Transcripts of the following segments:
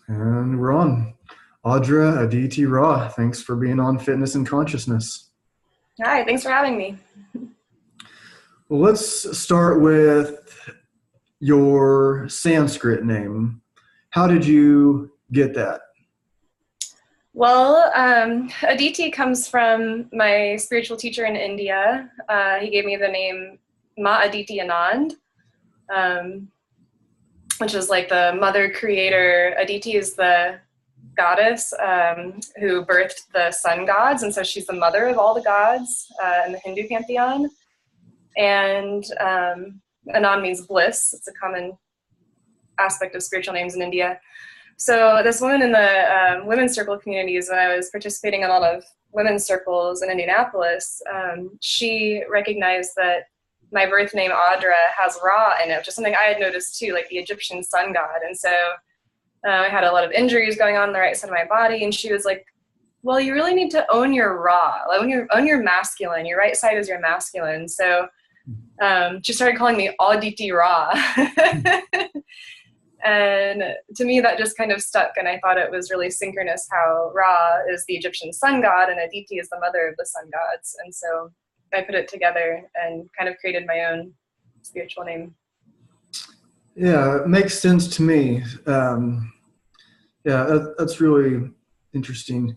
And we're on. Audra, Aditi, Ra, thanks for being on Fitness and Consciousness. Hi, thanks for having me. Well, let's start with your Sanskrit name. How did you get that? Well, Aditi comes from my spiritual teacher in India. He gave me the name Ma Aditi Anand, which is like the mother creator. Aditi is the goddess who birthed the sun gods, and so she's the mother of all the gods in the Hindu pantheon. And Anand means bliss. It's a common aspect of spiritual names in India. So this woman in the women's circle communities, when I was participating in a lot of women's circles in Indianapolis, she recognized that my birth name Audra has Ra in it, which is something I had noticed too, like the Egyptian sun god. And so I had a lot of injuries going on the right side of my body, and she was like, well, you really need to own your Ra, like own your masculine. Your right side is your masculine. So she started calling me Aditi Ra. And to me, that just kind of stuck, and I thought it was really synchronous how Ra is the Egyptian sun god and Aditi is the mother of the sun gods. And so I put it together and kind of created my own spiritual name. Yeah, it makes sense to me. That's really interesting.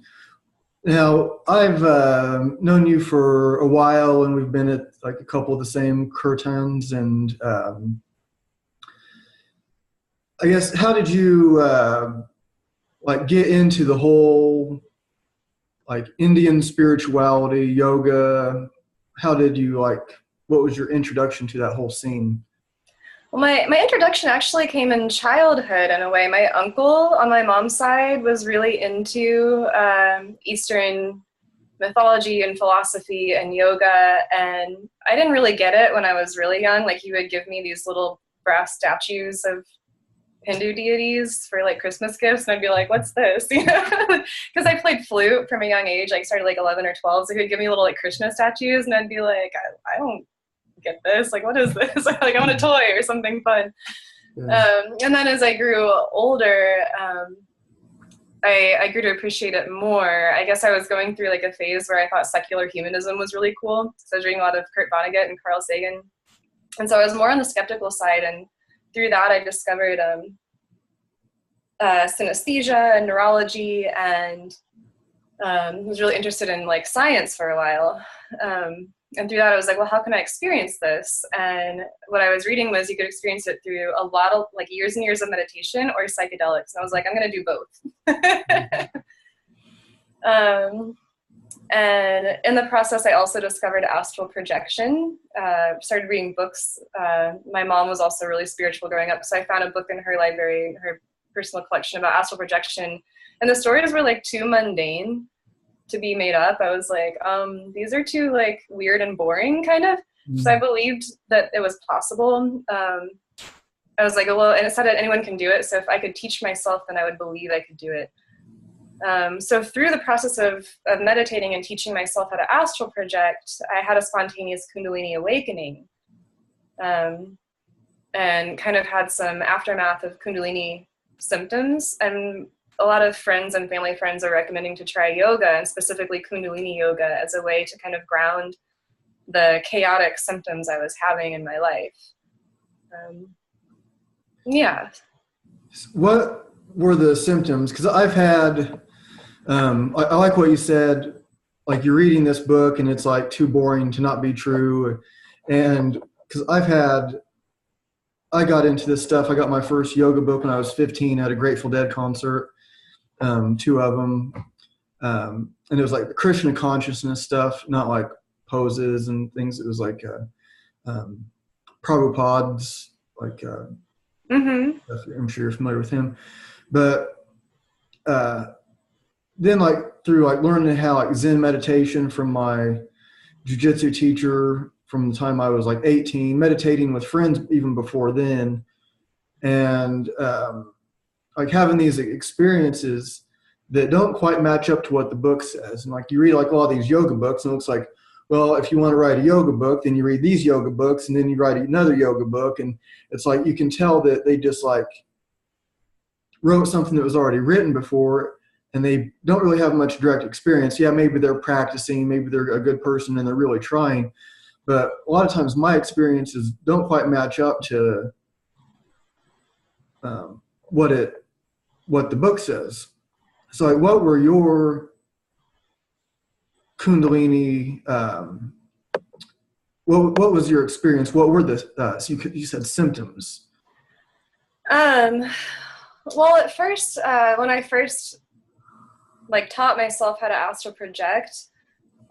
Now, I've known you for a while, and we've been at like a couple of the same kirtans, and I guess, how did you get into the whole like Indian spirituality, yoga? How did you what was your introduction to that whole scene? Well, my introduction actually came in childhood in a way. My uncle on my mom's side was really into Eastern mythology and philosophy and yoga, and I didn't really get it when I was really young. Like, he would give me these little brass statues of Hindu deities for like Christmas gifts, and I'd be like, what's this? You know, because I played flute from a young age. Like, started like 11 or 12, so he would give me little like Krishna statues, and I'd be like, I don't get this. Like, what is this? Like, I want a toy or something fun. Yeah. And then as I grew older, I grew to appreciate it more. I guess I was going through like a phase where I thought secular humanism was really cool. So I was reading a lot of Kurt Vonnegut and Carl Sagan, and so I was more on the skeptical side, and through that, I discovered synesthesia and neurology, and was really interested in like science for a while. And through that, I was like, well, how can I experience this? And what I was reading was you could experience it through a lot of like years and years of meditation or psychedelics. And I was like, I'm going to do both. And in the process, I also discovered astral projection, started reading books. My mom was also really spiritual growing up, so I found a book in her library, her personal collection about astral projection. And the stories were like too mundane to be made up. I was like, these are too like weird and boring kind of. Mm-hmm. So I believed that it was possible. I was like, well, and it said that anyone can do it. So if I could teach myself, then I would believe I could do it. So through the process of meditating and teaching myself how to astral project, I had a spontaneous Kundalini awakening, and kind of had some aftermath of Kundalini symptoms. And a lot of friends and family friends are recommending to try yoga, and specifically Kundalini yoga, as a way to kind of ground the chaotic symptoms I was having in my life. Yeah. What were the symptoms? Because I've had... I like what you said, like you're reading this book and it's like too boring to not be true. And because I got into this stuff. I got my first yoga book when I was 15 at a Grateful Dead concert, 2 of them. And it was like the Krishna consciousness stuff, not like poses and things. It was like Prabhupada's, like, I'm sure you're familiar with him. But then like through like learning how like Zen meditation from my jiu-jitsu teacher from the time I was like 18, meditating with friends even before then, and like having these experiences that don't quite match up to what the book says. And like you read like all these yoga books and it looks like, well, if you want to write a yoga book, then you read these yoga books and then you write another yoga book. And it's like, you can tell that they just like wrote something that was already written before, and they don't really have much direct experience. Yeah, maybe they're practicing, maybe they're a good person and they're really trying, but a lot of times my experiences don't quite match up to what the book says. So like, what were your Kundalini, what was your experience? What were the, so you said symptoms. Well, at first, when I first like taught myself how to astral project,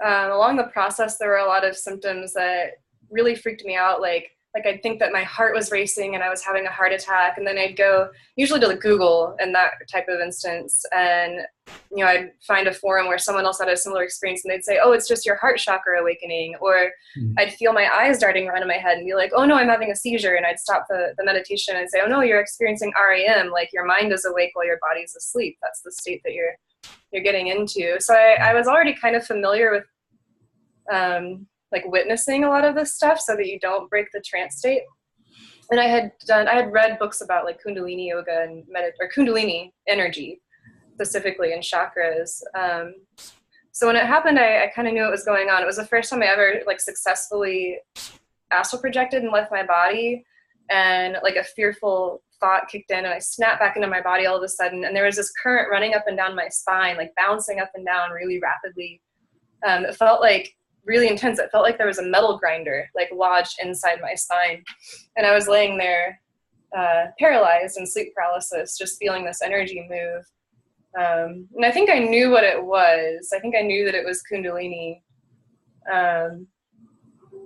along the process, there were a lot of symptoms that really freaked me out. Like I'd think that my heart was racing and I was having a heart attack. And then I'd go usually to the Google in that type of instance. And, I'd find a forum where someone else had a similar experience and they'd say, oh, it's just your heart chakra awakening. Or I'd feel my eyes darting around in my head and be like, oh no, I'm having a seizure. And I'd stop the meditation and say, oh no, you're experiencing REM. Like your mind is awake while your body's asleep. That's the state that you're getting into. So I was already kind of familiar with, like witnessing a lot of this stuff so that you don't break the trance state. And I had read books about like Kundalini yoga and or Kundalini energy specifically and chakras. So when it happened, I kind of knew what was going on. It was the first time I ever like successfully astral projected and left my body, and like a fearful thought kicked in and I snapped back into my body all of a sudden. And there was this current running up and down my spine, like bouncing up and down really rapidly. It felt like really intense. It felt like there was a metal grinder like lodged inside my spine, and I was laying there paralyzed in sleep paralysis, just feeling this energy move. And I think I knew what it was. I think I knew that it was Kundalini.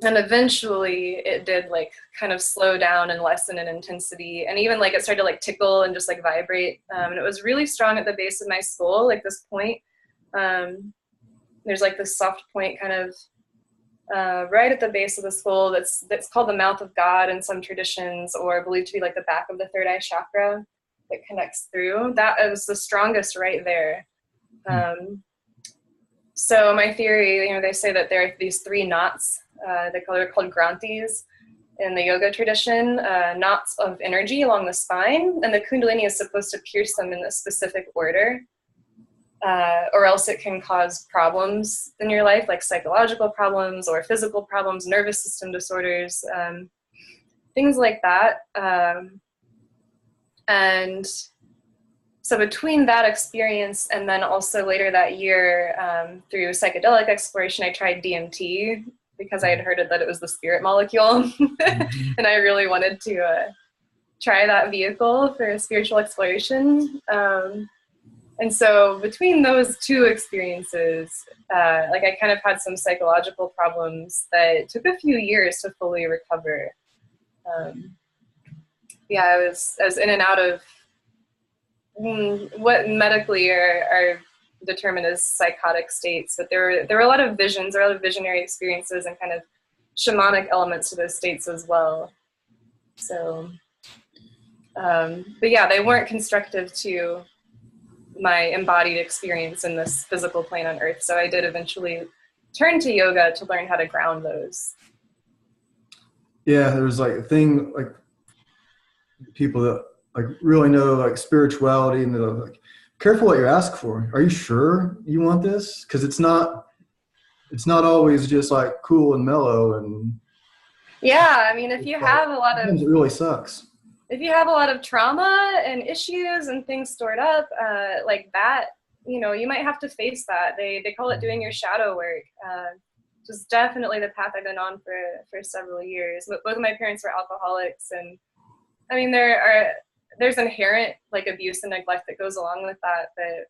And eventually it did like kind of slow down and lessen in intensity, and even like it started to like tickle and just like vibrate. And it was really strong at the base of my skull, like this point. There's like this soft point kind of right at the base of the skull that's called the mouth of God in some traditions, or believed to be like the back of the third eye chakra that connects through. That was the strongest right there. So my theory, they say that there are these three knots, they're called granthis in the yoga tradition, knots of energy along the spine, and the Kundalini is supposed to pierce them in a specific order. Or else it can cause problems in your life, like psychological problems or physical problems, nervous system disorders, things like that. And so between that experience and then also later that year, through psychedelic exploration, I tried DMT because I had heard that it was the spirit molecule. And I really wanted to try that vehicle for spiritual exploration. And so between those two experiences, like I kind of had some psychological problems that took a few years to fully recover. I was in and out of what medically are determined as psychotic states, but there were a lot of visions, there were a lot of visionary experiences and kind of shamanic elements to those states as well. So, but yeah, they weren't constructive to my embodied experience in this physical plane on earth. So I did eventually turn to yoga to learn how to ground those. Yeah, there's like a thing, like people that like really know like spirituality, and they're like, careful what you ask for. Are you sure you want this? Because it's not always just like cool and mellow. And yeah, I mean, if you have a lot of, it really sucks. If you have a lot of trauma and issues and things stored up like that, you might have to face that. They call it doing your shadow work. Which is definitely the path I've been on for several years. But both of my parents were alcoholics, and I mean there's inherent like abuse and neglect that goes along with that. But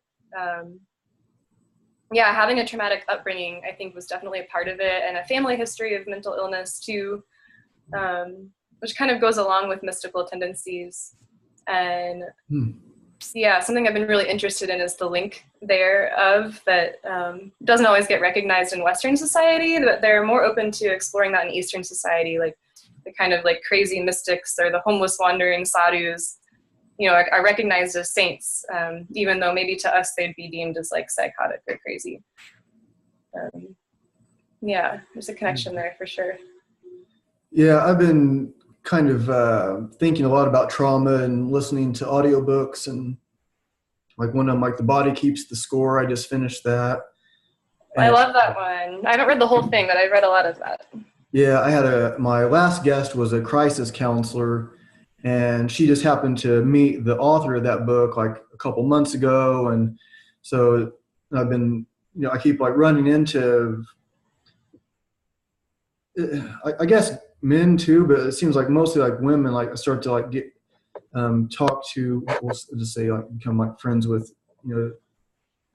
having a traumatic upbringing, I think, was definitely a part of it, and a family history of mental illness too. Which kind of goes along with mystical tendencies. And something I've been really interested in is the link thereof that doesn't always get recognized in Western society, but they're more open to exploring that in Eastern society, like the kind of like crazy mystics or the homeless wandering sadhus, are recognized as saints, even though maybe to us they'd be deemed as like psychotic or crazy. There's a connection there for sure. Yeah, I've been kind of thinking a lot about trauma and listening to audiobooks and like one of them, like The Body Keeps the Score. I just finished that. I love that one. I haven't read the whole thing, but I've read a lot of that. Yeah, I had my last guest was a crisis counselor, and she just happened to meet the author of that book like a couple months ago, and so I've been, I keep like running into, I guess men too, but it seems like mostly like women. Like I start to like get talk to, we'll just say like become like friends with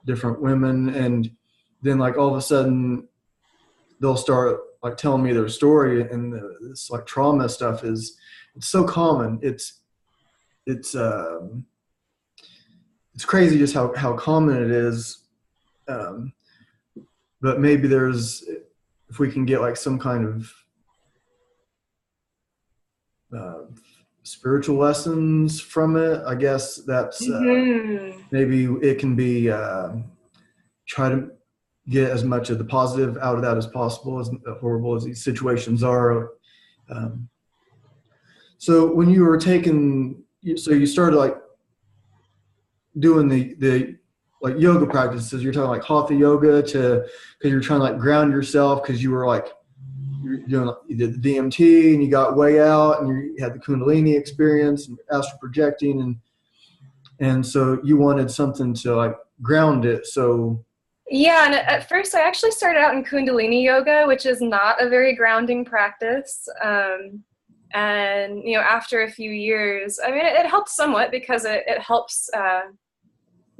different women, and then like all of a sudden they'll start like telling me their story, and this like trauma stuff it's so common. It's crazy just how common it is. But maybe if we can get like some kind of spiritual lessons from it, I guess that's maybe it can be try to get as much of the positive out of that as possible, as horrible as these situations are. So when you were so you started like doing the like yoga practices, you're talking like hatha yoga because you're trying to like ground yourself, because you were like, you did the DMT and you got way out and you had the Kundalini experience and astral projecting, and so you wanted something to like ground it. So yeah, and at first I actually started out in Kundalini yoga, which is not a very grounding practice. And after a few years, I mean, it helps somewhat because it helps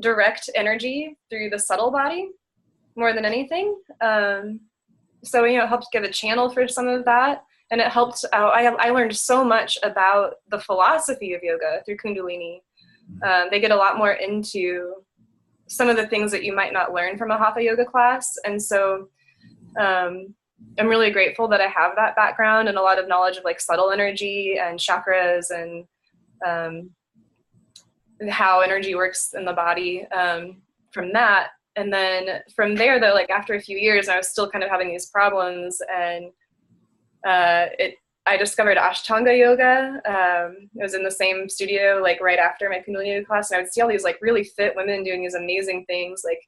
direct energy through the subtle body more than anything. So it helped give a channel for some of that, and it helped. I learned so much about the philosophy of yoga through Kundalini. They get a lot more into some of the things that you might not learn from a hatha yoga class, and so I'm really grateful that I have that background and a lot of knowledge of like subtle energy and chakras and how energy works in the body from that. And then from there, though, like after a few years, I was still kind of having these problems, and I discovered Ashtanga Yoga. I was in the same studio like right after my Kundalini yoga class, and I would see all these like really fit women doing these amazing things like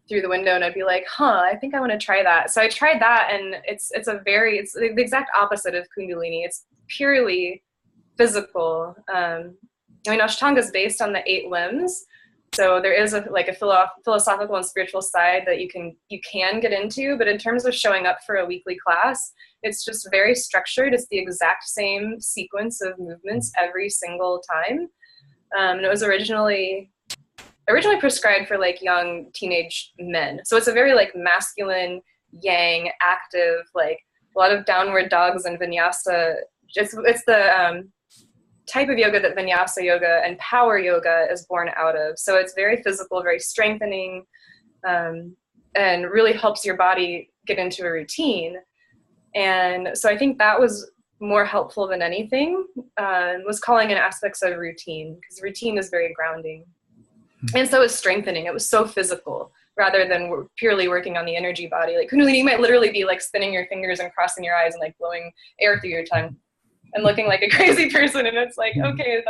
through the window, and I'd be like, I think I want to try that. So I tried that, and it's the exact opposite of Kundalini. It's purely physical. Ashtanga is based on the 8 limbs. So there is a philosophical and spiritual side that you can get into, but in terms of showing up for a weekly class, it's just very structured. It's the exact same sequence of movements every single time. And it was originally prescribed for like young teenage men. So it's a very like masculine, yang, active, like a lot of downward dogs and vinyasa. It's the type of yoga that vinyasa yoga and power yoga is born out of. So it's very physical, very strengthening, and really helps your body get into a routine. And so I think that was more helpful than anything, was calling in aspects of routine, because routine is very grounding. And so it's strengthening. It was so physical rather than purely working on the energy body. Like Kundalini might literally be like spinning your fingers and crossing your eyes and like blowing air through your tongue and looking like a crazy person. And it's like, okay,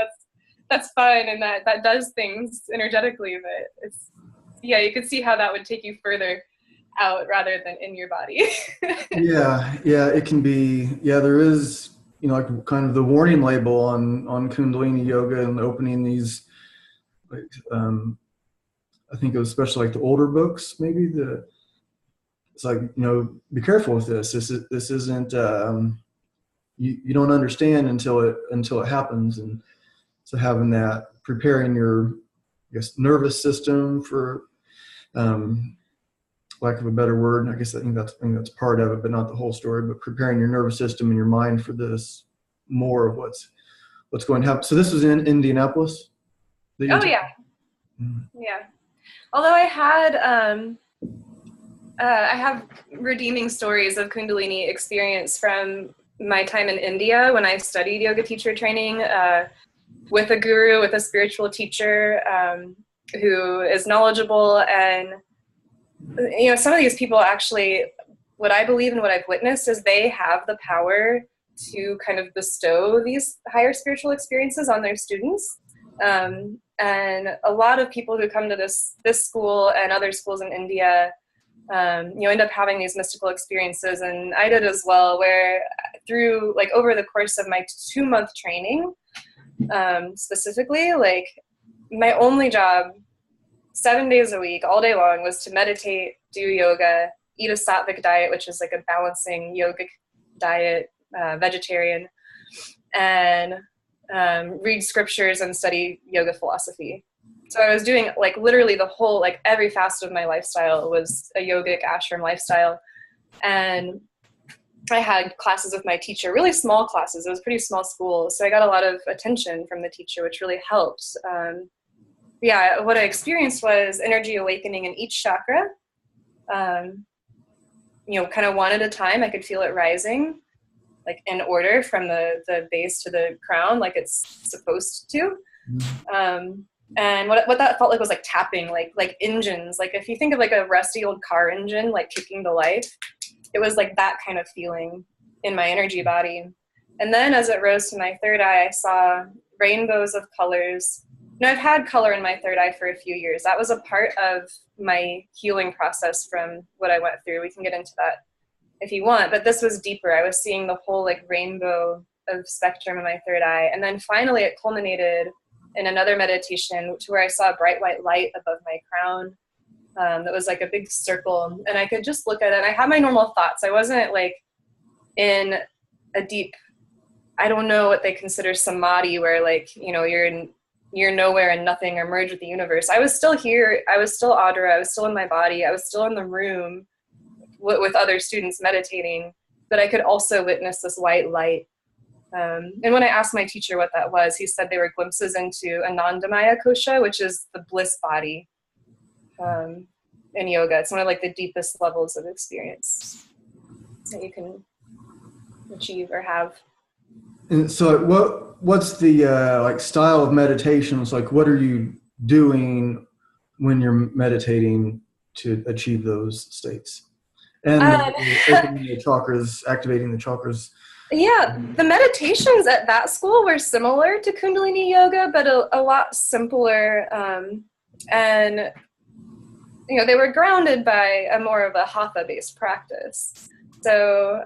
that's fine. And that does things energetically, but you could see how that would take you further out rather than in your body. yeah, it can be. Yeah, there is, like kind of the warning label on Kundalini yoga and opening these, like, I think it was especially like the older books, maybe it's like, be careful with this. This isn't, you don't understand until it happens. And so having that, preparing your, I guess, nervous system for, lack of a better word, I guess I think that's part of it, but not the whole story, but preparing your nervous system and your mind for this, more of what's going to happen. So this was in Indianapolis? Oh, yeah. Yeah. Although I have redeeming stories of Kundalini experience from my time in India when I studied yoga teacher training with a guru, with a spiritual teacher who is knowledgeable. And, some of these people actually, what I believe and what I've witnessed is they have the power to kind of bestow these higher spiritual experiences on their students. And And a lot of people who come to this school and other schools in India, end up having these mystical experiences. And I did as well, where through like over the course of my 2-month training, specifically, like my only job 7 days a week, all day long, was to meditate, do yoga, eat a sattvic diet, which is like a balancing yogic diet, vegetarian, and read scriptures and study yoga philosophy. So I was doing like literally the whole, like every facet of my lifestyle was a yogic ashram lifestyle. And I had classes with my teacher, really small classes. It was a pretty small school. So I got a lot of attention from the teacher, which really helped. What I experienced was energy awakening in each chakra, kind of one at a time. I could feel it rising, like in order from the base to the crown, like it's supposed to. And what that felt like was like tapping, like engines. Like if you think of like a rusty old car engine, like kicking to life, it was like that kind of feeling in my energy body. And then as it rose to my third eye, I saw rainbows of colors. I've had color in my third eye for a few years. That was a part of my healing process from what I went through. We can get into that if you want, but this was deeper. I was seeing the whole like rainbow of spectrum in my third eye. And then finally it culminated in another meditation to where I saw a bright white light above my crown. That was like a big circle, and I could just look at it, and I had my normal thoughts. I wasn't like in a deep, I don't know what they consider samadhi, where like, you're nowhere and nothing, or merge with the universe. I was still here. I was still Audra. I was still in my body. I was still in the room with other students meditating, but I could also witness this white light. And when I asked my teacher what that was, he said they were glimpses into Anandamaya kosha, which is the bliss body in yoga. It's one of like the deepest levels of experience that you can achieve or have. And so what's the like style of meditation? It's like, what are you doing when you're meditating to achieve those states? And opening the chakras, activating the chakras. Yeah, the meditations at that school were similar to Kundalini yoga, but a lot simpler. And they were grounded by a more of a hatha-based practice. So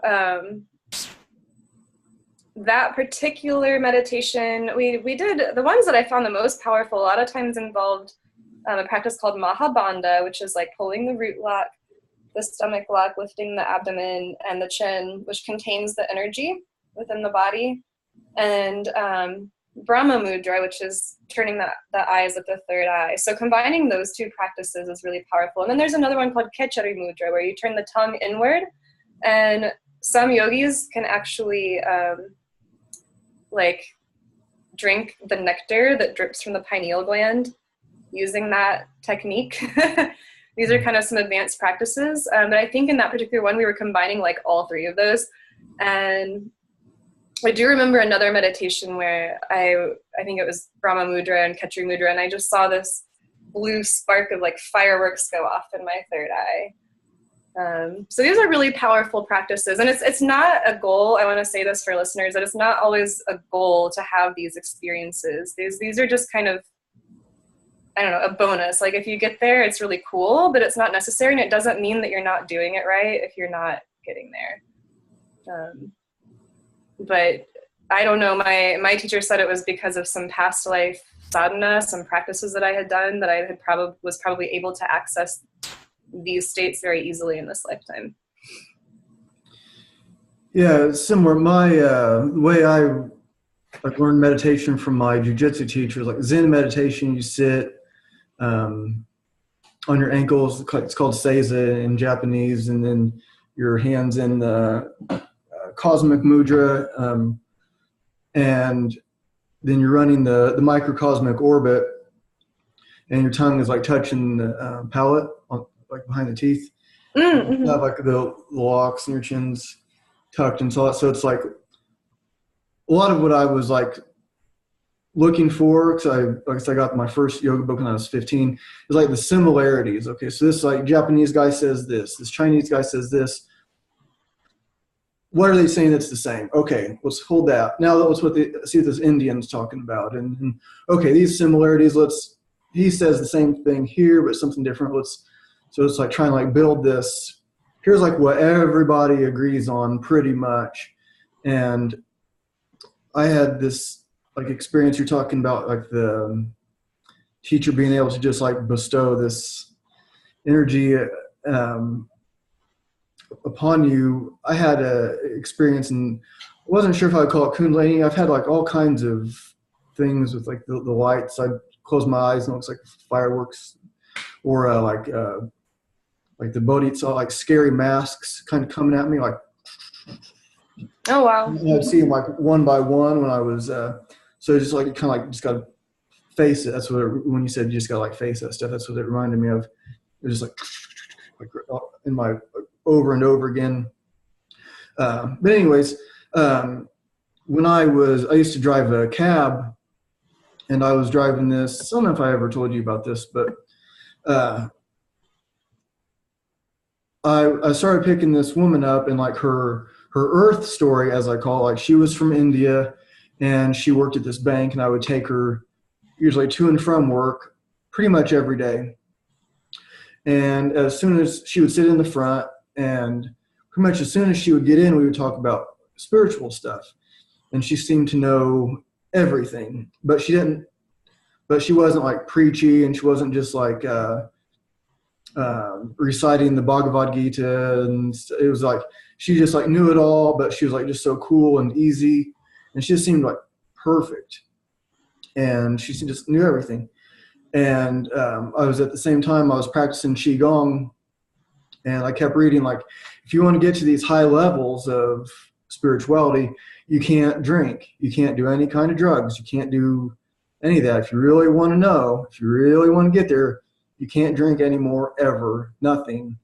that particular meditation, we did, the ones that I found the most powerful a lot of times involved a practice called Mahabandha, which is like pulling the root lock, the stomach lock, lifting the abdomen and the chin, which contains the energy within the body, and Brahma Mudra, which is turning the eyes at the third eye. So combining those two practices is really powerful. And then there's another one called Khechari Mudra, where you turn the tongue inward, and some yogis can actually drink the nectar that drips from the pineal gland using that technique. These are kind of some advanced practices. But I think in that particular one, we were combining like all three of those. And I do remember another meditation where I think it was Brahma Mudra and Khechari Mudra, and I just saw this blue spark of like fireworks go off in my third eye. So these are really powerful practices, and it's not a goal. I want to say this for listeners, that it's not always a goal to have these experiences. These are just kind of, I don't know, a bonus. Like if you get there, it's really cool, but it's not necessary, and it doesn't mean that you're not doing it right if you're not getting there. But I don't know, my teacher said it was because of some past life sadhana, some practices that I had done, that I had was probably able to access these states very easily in this lifetime. Yeah, similar. My way I learned meditation from my jiu-jitsu teachers, like Zen meditation, you sit on your ankles. It's called seiza in Japanese, and then your hands in the cosmic mudra, and then you're running the microcosmic orbit, and your tongue is like touching the palate, like behind the teeth. Mm-hmm. You have like the locks and your chin's tucked and so it's like a lot of what I was like looking for, because I got my first yoga book when I was 15, is like the similarities. Okay, so this like Japanese guy says this Chinese guy says this. what are they saying that's the same? Okay, let's hold that. Now let's see what this Indian's talking about. And okay, these similarities, he says the same thing here, but something different. So it's like trying to like build this. Here's like what everybody agrees on pretty much. And I had this like experience you're talking about, like the teacher being able to just like bestow this energy upon you. I had a experience, and I wasn't sure if I would call it Kundalini. I've had like all kinds of things with like the lights. I close my eyes and it looks like fireworks, or like the bodhidharma, like scary masks kind of coming at me, like. Oh wow! And I'd see them like one by one when I was. So just like kind of like just got to face it. That's what when you said you just got to like face that stuff. That's what it reminded me of. It was just like in my over and over again. But anyways, when I used to drive a cab, and I was driving this. I don't know if I ever told you about this, but I started picking this woman up, and like her earth story, as I call it, like she was from India, and she worked at this bank, and I would take her usually to and from work pretty much every day. And as soon as she would sit in the front, and pretty much as soon as she would get in, we would talk about spiritual stuff. And she seemed to know everything, but she wasn't like preachy, and she wasn't just like reciting the Bhagavad Gita. And it was like, she just like knew it all, but she was like just so cool and easy. And she just seemed like perfect. And she just knew everything. And I was at the same time, I was practicing Qigong, and I kept reading, like, if you want to get to these high levels of spirituality, you can't drink. You can't do any kind of drugs. You can't do any of that. If you really want to know, if you really want to get there, you can't drink anymore, ever, nothing.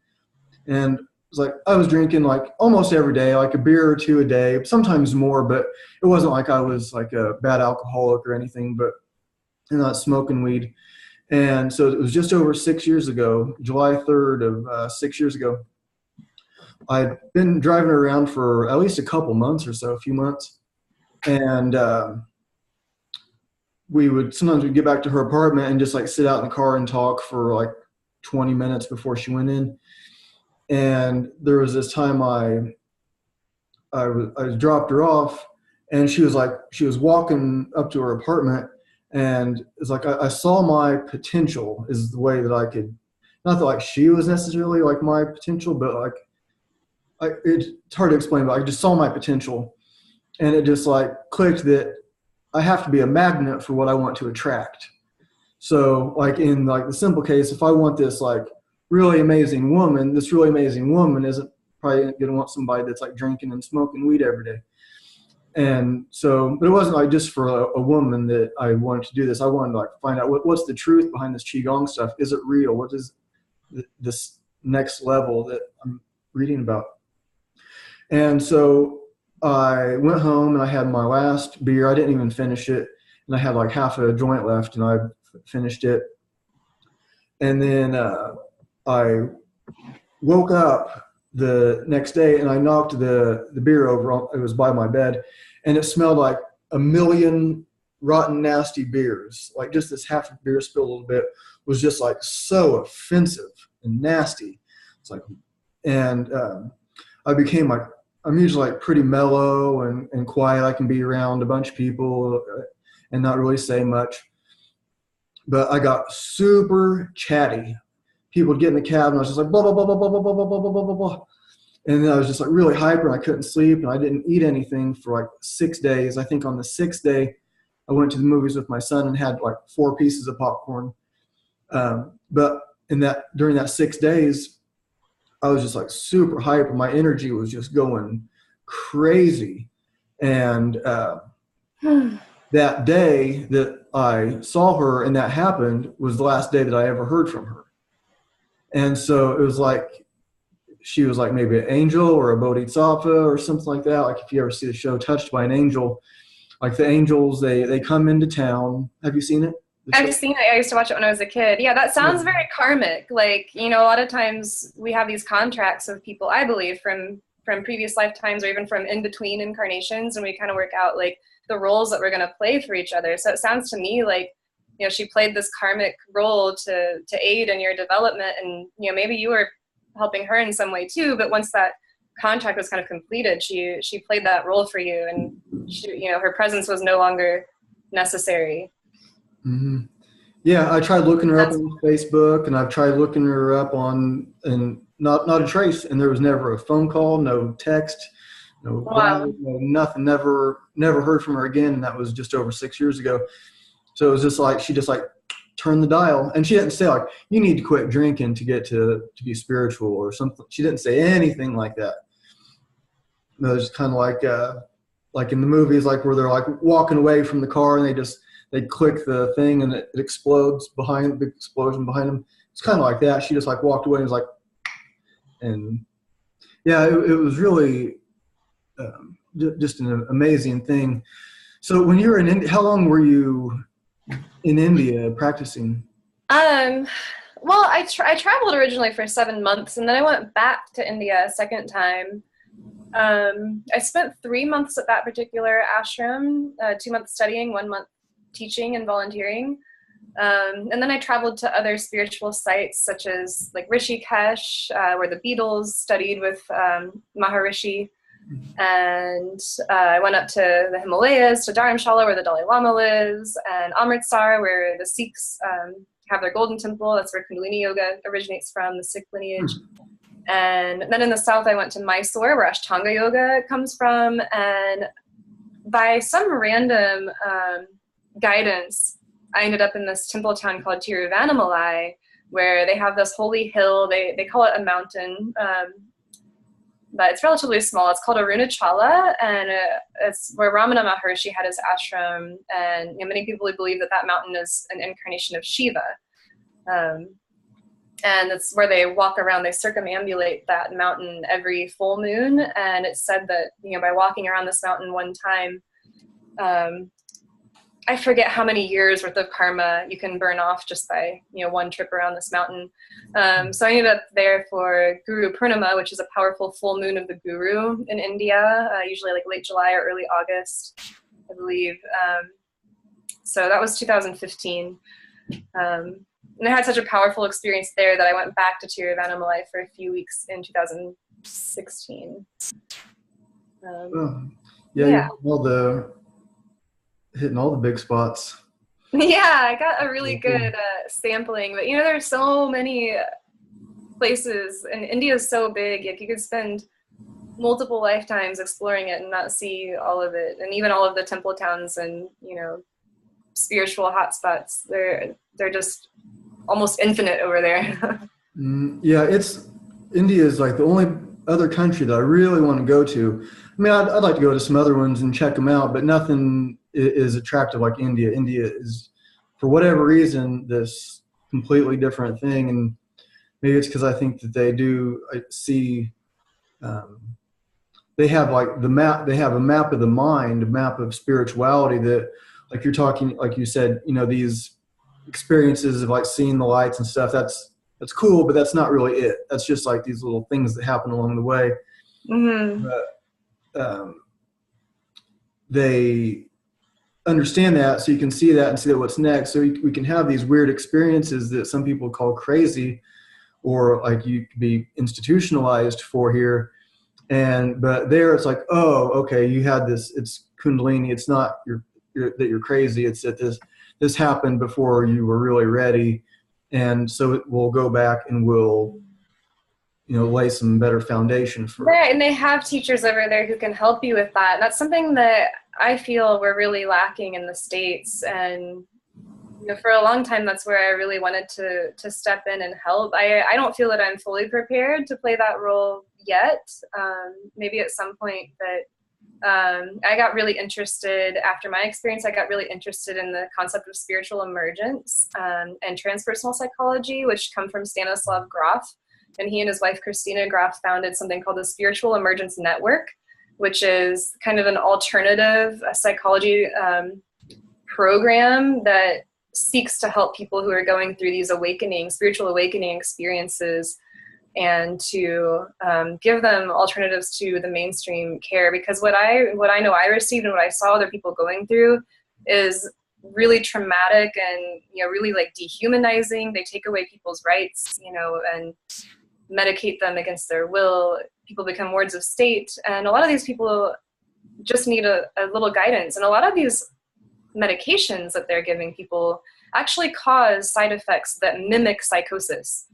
And it's like I was drinking like almost every day, like a beer or two a day, sometimes more, but it wasn't like I was like a bad alcoholic or anything, but not smoking weed. And so it was just over 6 years ago, July 3rd of 6 years ago. I'd been driving around for at least a couple months or so, a few months. And sometimes we'd get back to her apartment and just like sit out in the car and talk for like 20 minutes before she went in. And there was this time I dropped her off, and she was walking up to her apartment, and it's like I saw my potential, is the way that I could, not that like she was necessarily like my potential, but like it's hard to explain, but I just saw my potential, and it just like clicked that I have to be a magnet for what I want to attract. So like in like the simple case, if I want this like really amazing woman, this really amazing woman isn't probably going to want somebody that's like drinking and smoking weed every day. And so, but it wasn't like just for a woman that I wanted to do this. I wanted to like find out what's the truth behind this Qigong stuff. Is it real? What is this next level that I'm reading about? And so I went home and I had my last beer. I didn't even finish it. And I had like half a joint left, and I finished it. And then I woke up the next day, and I knocked the beer over. It was by my bed, and it smelled like a million rotten, nasty beers. Like just this half of beer spilled a little bit was just like so offensive and nasty. It's like, and I became like, I'm usually like pretty mellow and quiet. I can be around a bunch of people and not really say much. But I got super chatty. People would get in the cab, and I was just like, blah, blah, blah, blah, blah, blah, blah, blah, blah, blah, blah, blah. And then I was just like really hyper, and I couldn't sleep, and I didn't eat anything for like 6 days. I think on the 6th day, I went to the movies with my son and had like 4 pieces of popcorn. But during that 6 days, I was just like super hyper. My energy was just going crazy. And that day that I saw her and that happened was the last day that I ever heard from her. And so it was like, she was like maybe an angel or a bodhisattva or something like that. Like if you ever see the show Touched by an Angel, like the angels, they come into town. Have you seen it? I've seen it. I used to watch it when I was a kid. Yeah, that sounds very karmic. Like, you know, a lot of times we have these contracts with people, I believe, from from previous lifetimes or even from in between incarnations, and we kind of work out like the roles that we're going to play for each other. So it sounds to me like, you know, she played this karmic role to aid in your development, and, you know, maybe you were helping her in some way too, but once that contract was kind of completed, she played that role for you, and she, you know, her presence was no longer necessary. Mm-hmm. Yeah, I tried looking her up on Facebook, and I've tried looking her up on, and not a trace, and there was never a phone call, no text, no, Wow. no nothing, never heard from her again, and that was just over 6 years ago. So it was just like, she just like turned the dial, and she didn't say like, you need to quit drinking to get to be spiritual or something. She didn't say anything like that. No, it's kind of like in the movies, like where they're like walking away from the car and they click the thing and it explodes behind, big explosion behind them. It's kind of like that. She just like walked away and was like, and yeah, it was really just an amazing thing. So when you were in India, how long were you in India practicing? Well, I traveled originally for 7 months, and then I went back to India a second time. I spent 3 months at that particular ashram, 2 months studying, 1 month teaching and volunteering. And then I traveled to other spiritual sites such as like Rishikesh, where the Beatles studied with Maharishi. And I went up to the Himalayas, to Dharamshala, where the Dalai Lama lives, and Amritsar, where the Sikhs have their golden temple. That's where Kundalini Yoga originates from, the Sikh lineage. And then in the south, I went to Mysore, where Ashtanga Yoga comes from. And by some random guidance, I ended up in this temple town called Tiruvannamalai, where they have this holy hill. They call it a mountain, but it's relatively small. It's called Arunachala, and it's where Ramana Maharshi had his ashram. And you know, many people believe that that mountain is an incarnation of Shiva. And it's where they walk around, they circumambulate that mountain every full moon. And it's said that, you know, by walking around this mountain one time, I forget how many years worth of karma you can burn off just by, you know, one trip around this mountain. So I ended up there for Guru Purnima, which is a powerful full moon of the Guru in India, usually like late July or early August, I believe. So that was 2015. And I had such a powerful experience there that I went back to Tiruvannamalai for a few weeks in 2016. Yeah. Hitting all the big spots. Yeah, I got a really good sampling, but you know, there's so many places, and India is so big. Like, you could spend multiple lifetimes exploring it and not see all of it, and even all of the temple towns and, you know, spiritual hotspots. They're just almost infinite over there. Yeah, India is like the only other country that I really want to go to. I mean, I'd like to go to some other ones and check them out, but nothing is attractive like India. India is, for whatever reason, this completely different thing, and maybe it's because I think that they have like the map. They have a map of the mind, a map of spirituality that, like you're talking, like you said, you know, these experiences of like seeing the lights and stuff. That's cool, but that's not really it. That's just like these little things that happen along the way. Mm-hmm. But they understand that, so you can see that and see that what's next. So we can have these weird experiences that some people call crazy, or like you could be institutionalized for here. But there it's like, oh, okay, you had this. It's Kundalini. It's not that you're crazy. It's that this happened before you were really ready, and so we'll go back and we'll, you know, lay some better foundation for it. Right, and they have teachers over there who can help you with that. And that's something that I feel we're really lacking in the States. And you know, for a long time, that's where I really wanted to step in and help. I don't feel that I'm fully prepared to play that role yet. Maybe at some point, but I got really interested after my experience. I got really interested in the concept of spiritual emergence and transpersonal psychology, which come from Stanislav Grof. And he and his wife, Christina Grof, founded something called the Spiritual Emergence Network, which is kind of an alternative psychology program that seeks to help people who are going through these spiritual awakening experiences, and to give them alternatives to the mainstream care. Because what I know I received and what I saw other people going through is really traumatic and, you know, really like dehumanizing. They take away people's rights, you know, and medicate them against their will. People become wards of state, and a lot of these people just need a little guidance. And a lot of these medications that they're giving people actually cause side effects that mimic psychosis.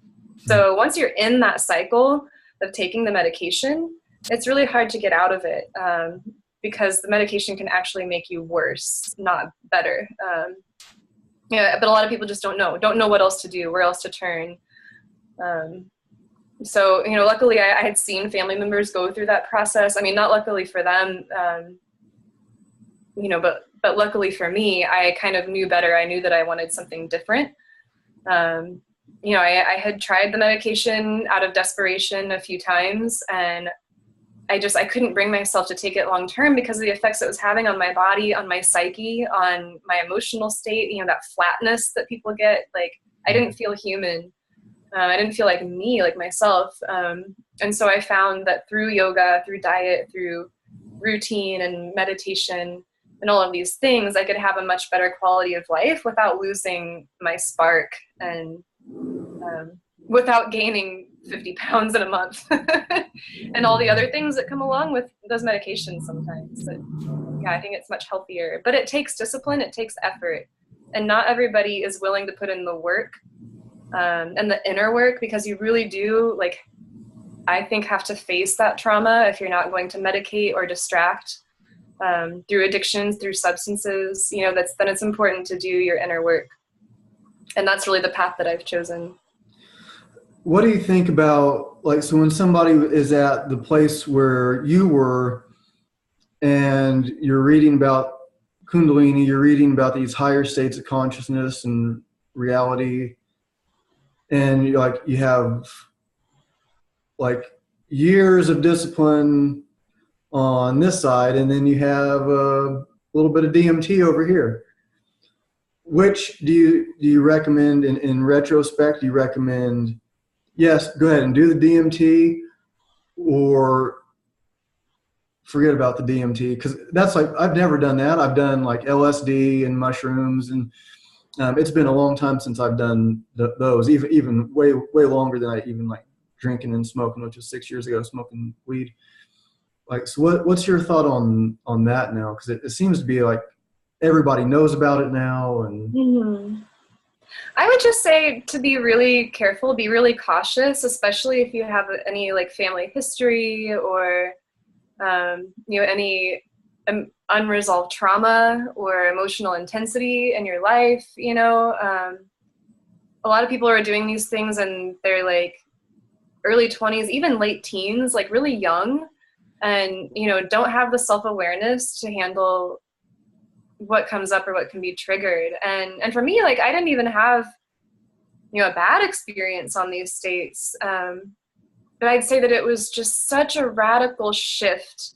So once you're in that cycle of taking the medication, it's really hard to get out of it, because the medication can actually make you worse, not better. Yeah, but a lot of people just don't know what else to do, where else to turn. So, you know, luckily I had seen family members go through that process. I mean, not luckily for them, you know, but luckily for me, I kind of knew better. I knew that I wanted something different. You know, I had tried the medication out of desperation a few times, and I couldn't bring myself to take it long term because of the effects it was having on my body, on my psyche, on my emotional state, you know, that flatness that people get. Like, I didn't feel human. I didn't feel like me, like myself. And so I found that through yoga, through diet, through routine and meditation and all of these things, I could have a much better quality of life without losing my spark and without gaining 50 pounds in a month and all the other things that come along with those medications sometimes. But, yeah, I think it's much healthier. But it takes discipline, it takes effort. And not everybody is willing to put in the work and the inner work, because you really do, like, I think, have to face that trauma if you're not going to medicate or distract through addictions, through substances. You know, then it's important to do your inner work. And that's really the path that I've chosen. What do you think about, like, so when somebody is at the place where you were and you're reading about Kundalini, you're reading about these higher states of consciousness and reality, and you have like years of discipline on this side, and then you have a little bit of DMT over here. Which do you recommend in retrospect? Do you recommend, yes, go ahead and do the DMT, or forget about the DMT? Because that's like, I've never done that. I've done like LSD and mushrooms, and it's been a long time since I've done those, even way longer than I even like drinking and smoking, which was 6 years ago, smoking weed. Like, so what's your thought on that now? Because it seems to be like everybody knows about it now. And I would just say to be really careful, be really cautious, especially if you have any like family history or you know, any unresolved trauma or emotional intensity in your life. You know, a lot of people are doing these things and they're like early 20s, even late teens, like really young, and, you know, don't have the self-awareness to handle what comes up or what can be triggered. And for me, like, I didn't even have, you know, a bad experience on these states. But I'd say that it was just such a radical shift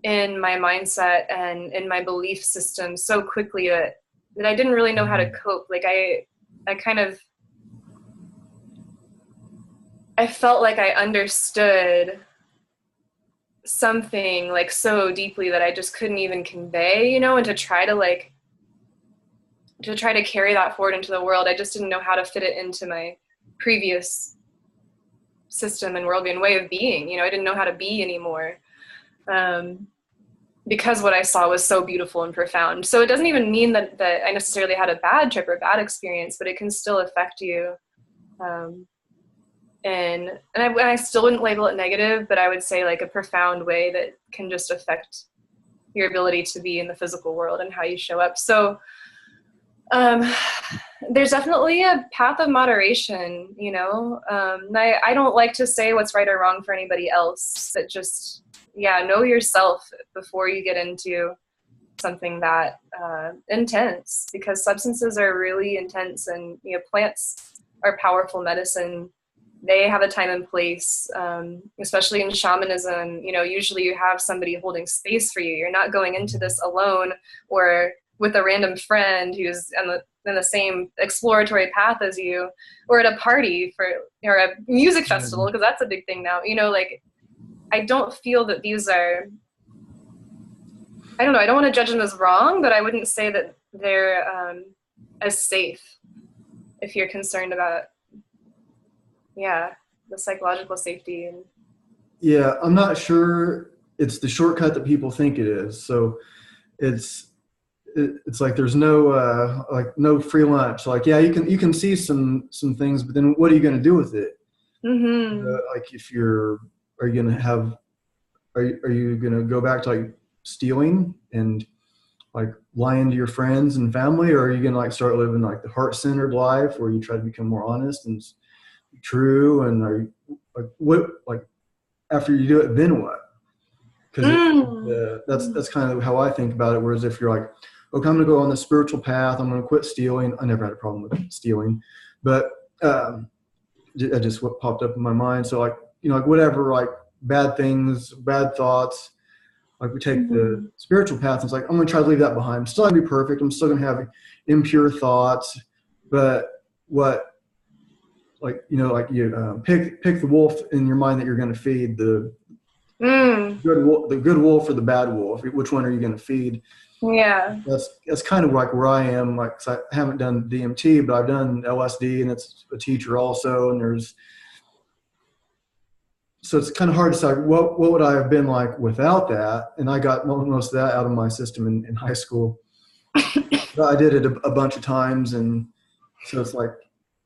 in my mindset and in my belief system so quickly that I didn't really know how to cope. Like, I felt like I understood something like so deeply that I just couldn't even convey, you know, and to try to carry that forward into the world, I just didn't know how to fit it into my previous system and worldview and way of being. You know, I didn't know how to be anymore, because what I saw was so beautiful and profound. So it doesn't even mean that I necessarily had a bad trip or bad experience, but it can still affect you. And I still wouldn't label it negative, but I would say like a profound way that can just affect your ability to be in the physical world and how you show up. So there's definitely a path of moderation, you know. I don't like to say what's right or wrong for anybody else, but just, yeah, know yourself before you get into something that intense, because substances are really intense, and, you know, plants are powerful medicine. They have a time and place, especially in shamanism. You know, usually you have somebody holding space for you. You're not going into this alone or with a random friend who's in the same exploratory path as you, or at a party or a music festival, because that's a big thing now. Like, I don't feel that these are, I don't know, I don't want to judge them as wrong, but I wouldn't say that they're as safe if you're concerned about, the psychological safety. Yeah, I'm not sure it's the shortcut that people think it is. So it's like there's no free lunch. Like, yeah, you can see some things, but then what are you going to do with it? Mm-hmm. Like, are you going to go back to like stealing and like lying to your friends and family, or are you going to like start living like the heart-centered life where you try to become more honest and true? And are you, like, what, like, after you do it, then what? Because that's kind of how I think about it. Whereas if you're like, okay, I'm going to go on the spiritual path, I'm going to quit stealing. I never had a problem with stealing, but I just what popped up in my mind. So like, like whatever, like bad things, bad thoughts, like we take the spiritual path, and it's like, I'm going to try to leave that behind. I'm still going to be perfect. I'm still going to have impure thoughts, but what, like, like you pick the wolf in your mind that you're going to feed, the good wolf or the bad wolf. Which one are you going to feed? Yeah. That's kind of like where I am. Like, 'cause I haven't done DMT, but I've done LSD, and it's a teacher also. And so it's kind of hard to decide what would I have been like without that. And I got most of that out of my system in high school. But I did it a bunch of times, and so it's like,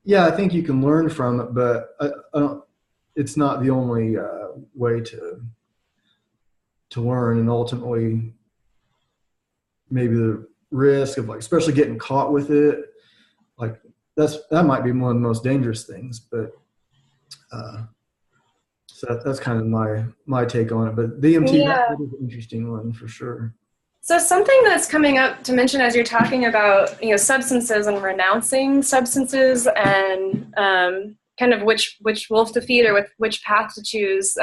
yeah, I think you can learn from it, but I don't. It's not the only way to learn, and ultimately, maybe the risk of, like, especially getting caught with it, like that might be one of the most dangerous things. But so that's kind of my take on it. But DMT, that is an interesting one for sure. So something that's coming up to mention as you're talking about, substances and renouncing substances and kind of which wolf to feed or which path to choose.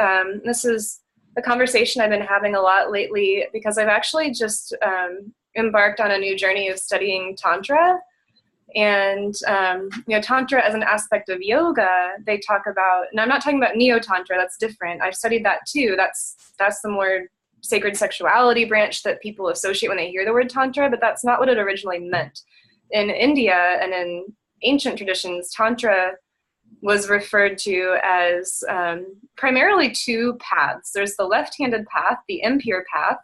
This is a conversation I've been having a lot lately because I've actually just embarked on a new journey of studying Tantra. And, Tantra as an aspect of yoga, they talk about, and I'm not talking about Neo-Tantra, that's different. I've studied that too. That's the more sacred sexuality branch that people associate when they hear the word Tantra, but that's not what it originally meant. In India and in ancient traditions, Tantra was referred to as primarily two paths. There's the left-handed path, the impure path,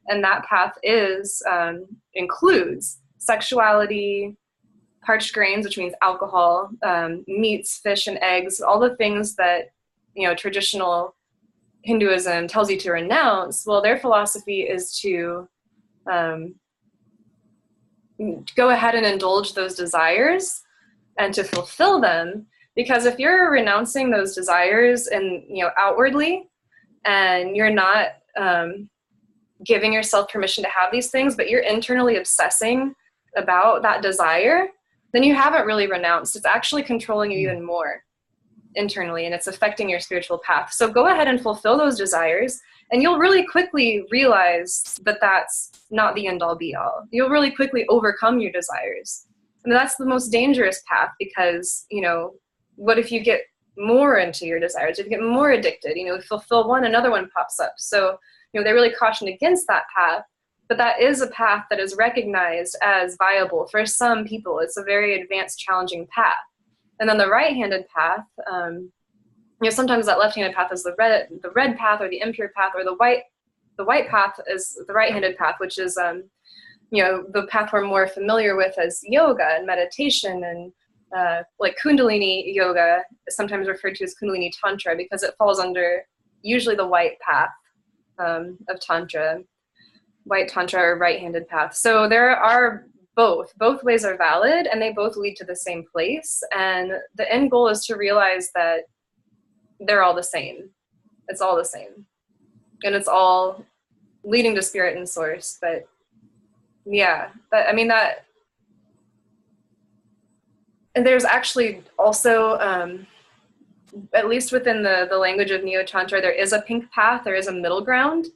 and that path includes sexuality, parched grains, which means alcohol, meats, fish, and eggs, all the things that, traditional Hinduism tells you to renounce. Well, their philosophy is to go ahead and indulge those desires and to fulfill them. Because if you're renouncing those desires and, outwardly, and you're not giving yourself permission to have these things, but you're internally obsessing about that desire, then you haven't really renounced. It's actually controlling you even more internally, and it's affecting your spiritual path. So go ahead and fulfill those desires, and you'll really quickly realize that that's not the end all be all. You'll really quickly overcome your desires. And that's the most dangerous path because, what if you get more into your desires? If you get more addicted, fulfill one, another one pops up. So, they really caution against that path. But that is a path that is recognized as viable for some people. It's a very advanced, challenging path. And then the right-handed path, sometimes that left-handed path is the red path or the impure path, or the white path is the right-handed path, which is the path we're more familiar with as yoga and meditation, and like Kundalini yoga is sometimes referred to as Kundalini Tantra because it falls under usually the white path of Tantra. White Tantra or right-handed path. So there are both ways are valid, and they both lead to the same place. And the end goal is to realize that they're all the same. It's all the same. And it's all leading to spirit and source. But yeah, and there's actually also, at least within the language of Neo-Tantra, there is a pink path, there is a middle ground.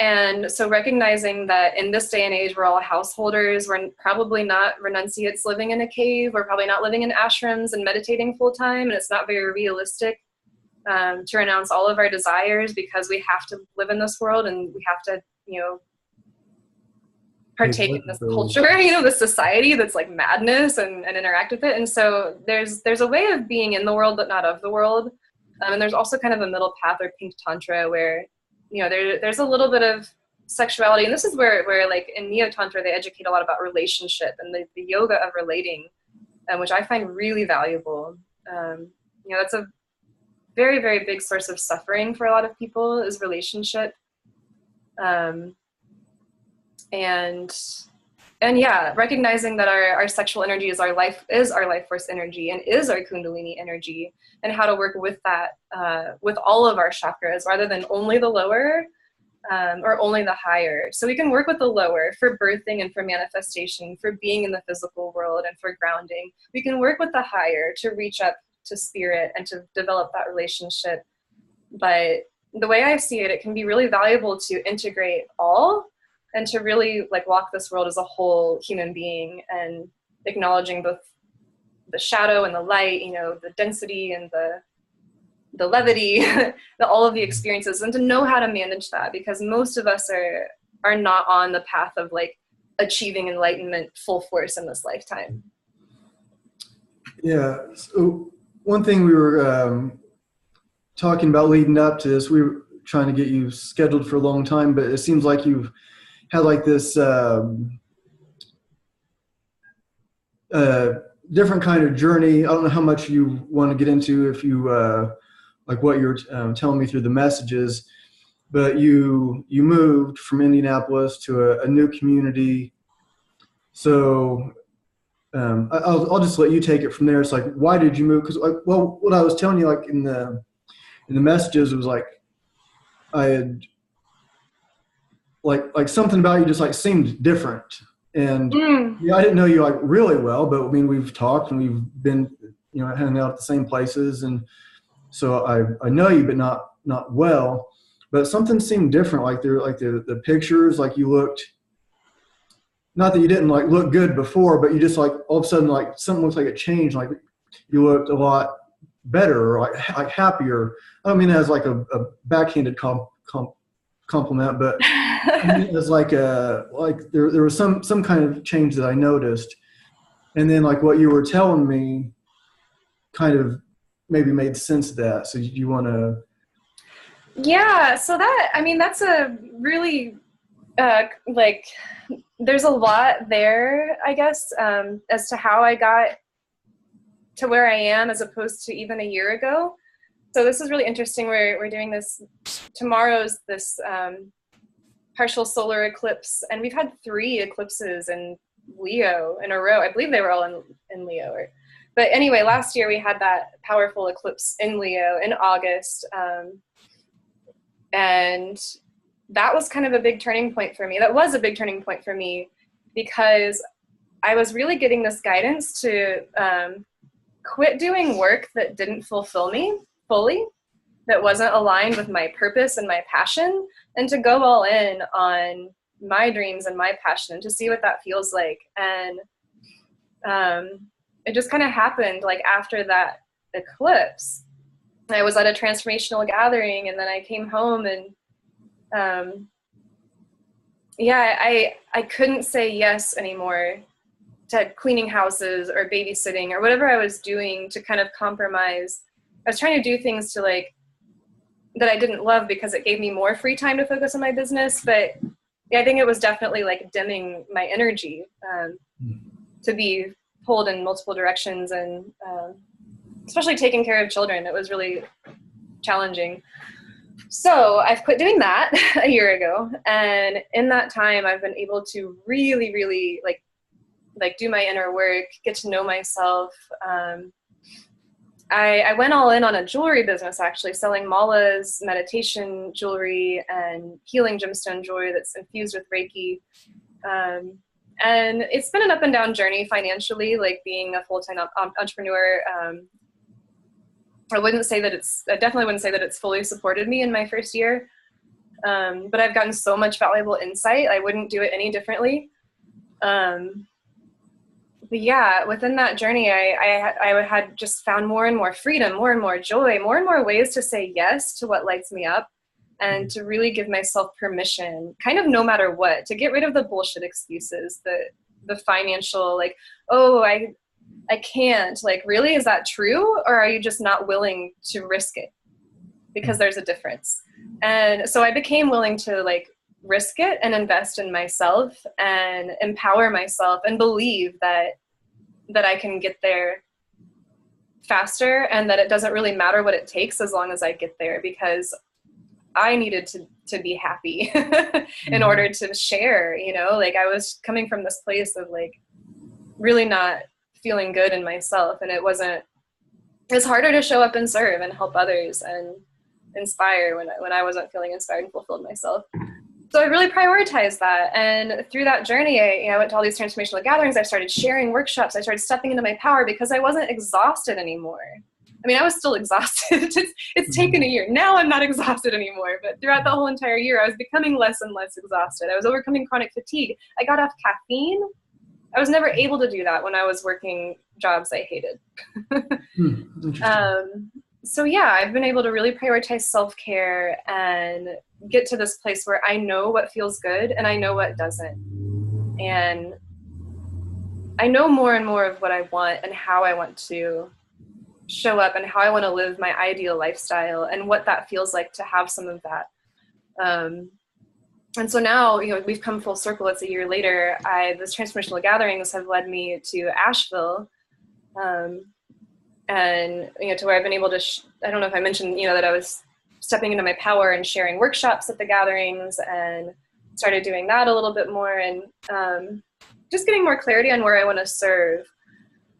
And so recognizing that in this day and age, we're all householders, we're probably not renunciates living in a cave, we're probably not living in ashrams and meditating full time, and it's not very realistic to renounce all of our desires because we have to live in this world and we have to, partake in this culture, this society that's like madness and interact with it. And so there's a way of being in the world but not of the world. And there's also kind of a middle path or pink tantra where there's a little bit of sexuality, and this is where like in neo tantra they educate a lot about relationship and the yoga of relating, which I find really valuable. That's a very, very big source of suffering for a lot of people is relationship. And yeah, recognizing that our sexual energy is our life force energy and is our Kundalini energy, and how to work with that with all of our chakras rather than only the lower or only the higher. So we can work with the lower for birthing and for manifestation, for being in the physical world and for grounding. We can work with the higher to reach up to spirit and to develop that relationship. But the way I see it, it can be really valuable to integrate all and to really like walk this world as a whole human being, and acknowledging both the shadow and the light, the density and the levity, all of the experiences, and to know how to manage that, because most of us are not on the path of like achieving enlightenment full force in this lifetime. Yeah. So one thing we were talking about leading up to this, we were trying to get you scheduled for a long time, but it seems like you've had like this different kind of journey. I don't know how much you want to get into, if you like what you're telling me through the messages, but you moved from Indianapolis to a new community. So I'll just let you take it from there. It's like, why did you move? Because what I was telling you, like in the messages, it was like I had like something about you just like seemed different. And I didn't know you like really well, but I mean, we've talked and we've been, hanging out at the same places. And so I know you, but not well, but something seemed different. Like the pictures, like you looked, not that you didn't like look good before, but you just like all of a sudden, like something looks like it changed. Like you looked a lot better, or like happier. I don't mean that as like a backhanded compliment, but it was like there was some kind of change that I noticed. And then like what you were telling me kind of maybe made sense of that. So you want to? Yeah. So that's a really like there's a lot there, I guess, as to how I got to where I am as opposed to even a year ago. So this is really interesting. We're doing this, tomorrow's this partial solar eclipse, and we've had 3 eclipses in Leo in a row. I believe they were all in Leo. But anyway, last year we had that powerful eclipse in Leo in August. And that was kind of a big turning point for me. That was a big turning point for me because I was really getting this guidance to quit doing work that didn't fulfill me fully, that wasn't aligned with my purpose and my passion, and to go all in on my dreams and my passion and to see what that feels like. And it just kind of happened like after that eclipse. I was at a transformational gathering, and then I came home, and I couldn't say yes anymore to cleaning houses or babysitting or whatever I was doing to kind of compromise. I was trying to do things to like that I didn't love because it gave me more free time to focus on my business. But yeah, I think it was definitely like dimming my energy to be pulled in multiple directions, and especially taking care of children. It was really challenging. So I've quit doing that a year ago. And in that time, I've been able to really, really like do my inner work, get to know myself. I went all in on a jewelry business, actually, selling malas, meditation jewelry, and healing gemstone jewelry that's infused with Reiki. And it's been an up and down journey financially, like being a full-time entrepreneur. I definitely wouldn't say that it's fully supported me in my first year. But I've gotten so much valuable insight. I wouldn't do it any differently. But yeah, within that journey, I had just found more and more freedom, more and more joy, more and more ways to say yes to what lights me up, and to really give myself permission, kind of no matter what, to get rid of the bullshit excuses, the financial, like, oh, I can't, like, really, is that true? Or are you just not willing to risk it? Because there's a difference. And so I became willing to, like, risk it and invest in myself and empower myself and believe that I can get there faster, and that it doesn't really matter what it takes as long as I get there, because I needed to be happy in order to share, you know, like, I was coming from this place of, like, really not feeling good in myself, and it's harder to show up and serve and help others and inspire when I wasn't feeling inspired and fulfilled myself. So I really prioritized that. And through that journey, I went to all these transformational gatherings. I started sharing workshops. I started stepping into my power because I wasn't exhausted anymore. I mean, I was still exhausted. It's taken a year. Now I'm not exhausted anymore. But throughout the whole entire year, I was becoming less and less exhausted. I was overcoming chronic fatigue. I got off caffeine. I was never able to do that when I was working jobs I hated. So yeah, I've been able to really prioritize self-care and get to this place where I know what feels good and I know what doesn't. And I know more and more of what I want and how I want to show up and how I want to live my ideal lifestyle and what that feels like to have some of that. And so now, you know, we've come full circle. It's a year later. Those transformational gatherings have led me to Asheville. And, you know, to where I've been able to, I don't know if I mentioned, you know, that I was stepping into my power and sharing workshops at the gatherings, and started doing that a little bit more, and just getting more clarity on where I want to serve.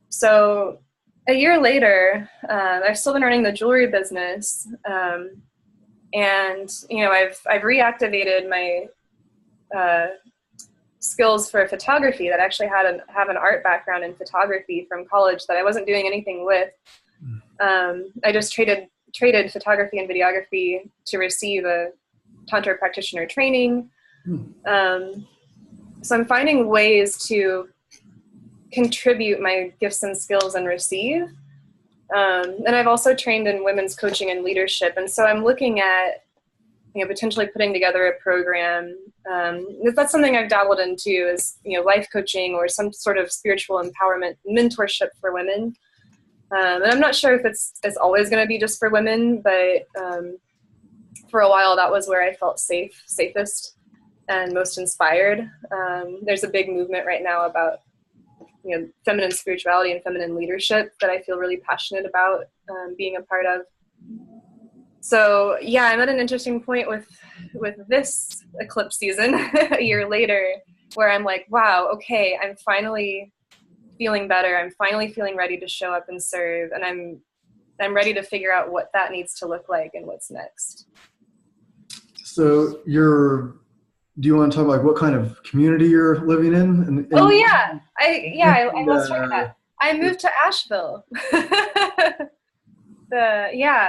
So a year later, I've still been running the jewelry business. And, you know, I've reactivated my skills for photography. That actually have an art background in photography from college that I wasn't doing anything with. I just traded photography and videography to receive a Tantra practitioner training. So I'm finding ways to contribute my gifts and skills and receive. And I've also trained in women's coaching and leadership. And so I'm looking at, you know, potentially putting together a program. That's something I've dabbled into, is, you know, life coaching or some sort of spiritual empowerment mentorship for women. And I'm not sure if it's always going to be just for women, but for a while that was where I felt safest and most inspired. There's a big movement right now about, you know, feminine spirituality and feminine leadership that I feel really passionate about being a part of. So yeah, I'm at an interesting point with this eclipse season a year later, where I'm like, wow, okay, I'm finally feeling better. I'm finally feeling ready to show up and serve, and I'm ready to figure out what that needs to look like and what's next. So do you want to talk about, like, what kind of community you're living in? Oh yeah, I lost track of that. I moved to Asheville.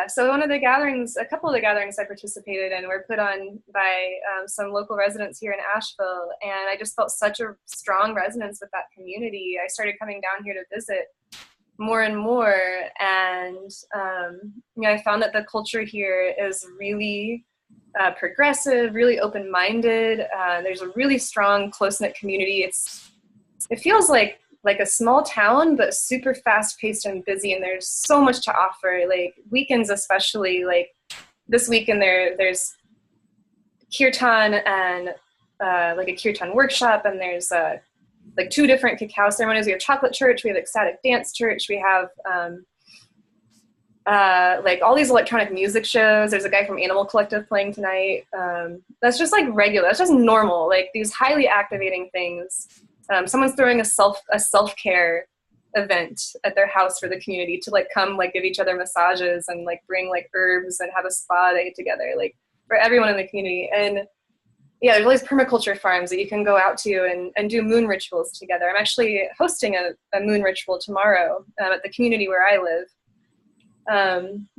So one of the gatherings, a couple of the gatherings I participated in were put on by some local residents here in Asheville, and I just felt such a strong resonance with that community. I started coming down here to visit more and more, and you know, I found that the culture here is really progressive, really open-minded. There's a really strong, close-knit community. It feels like a small town, but super fast-paced and busy, and there's so much to offer. Like weekends, especially, like this weekend, there's kirtan and like a kirtan workshop, and there's like 2 different cacao ceremonies. We have chocolate church, we have ecstatic dance church, we have like all these electronic music shows. There's a guy from Animal Collective playing tonight. That's just like regular. That's just normal. Like these highly activating things. Someone's throwing a self-care event at their house for the community to like come like give each other massages and like bring like herbs and have a spa day together, like for everyone in the community. And yeah, there's all these permaculture farms that you can go out to and do moon rituals together. I'm actually hosting a moon ritual tomorrow at the community where I live.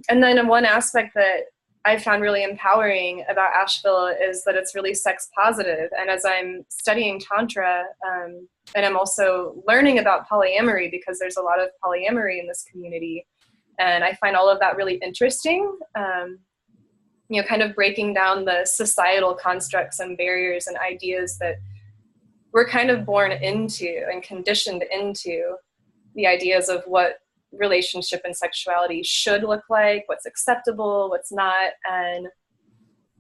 And then one aspect that I found really empowering about Asheville is that it's really sex positive. And as I'm studying Tantra, and I'm also learning about polyamory, because there's a lot of polyamory in this community, and I find all of that really interesting, kind of breaking down the societal constructs and barriers and ideas that we're kind of born into and conditioned into, the ideas of what relationship and sexuality should look like, what's acceptable, what's not. And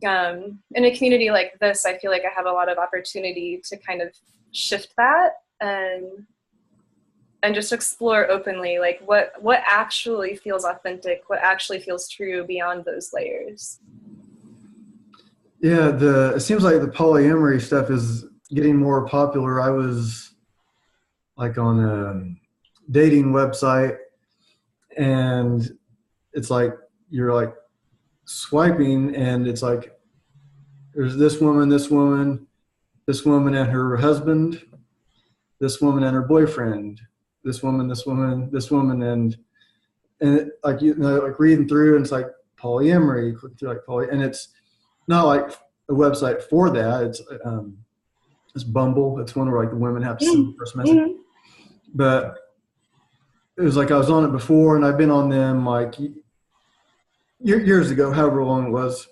in a community like this, I feel like I have a lot of opportunity to kind of shift that and just explore openly, like what actually feels authentic, what actually feels true beyond those layers. Yeah, it seems like the polyamory stuff is getting more popular. I was like on a dating website, and it's like you're like swiping, and it's like there's this woman, this woman, this woman and her husband, this woman and her boyfriend, this woman, this woman, this woman, and like like reading through, and it's like polyamory, click through like poly, and it's not like a website for that. It's Bumble. It's one where like the women have to send the first message. Mm-hmm. But it was like I was on it before, and I've been on them like years ago, however long it was,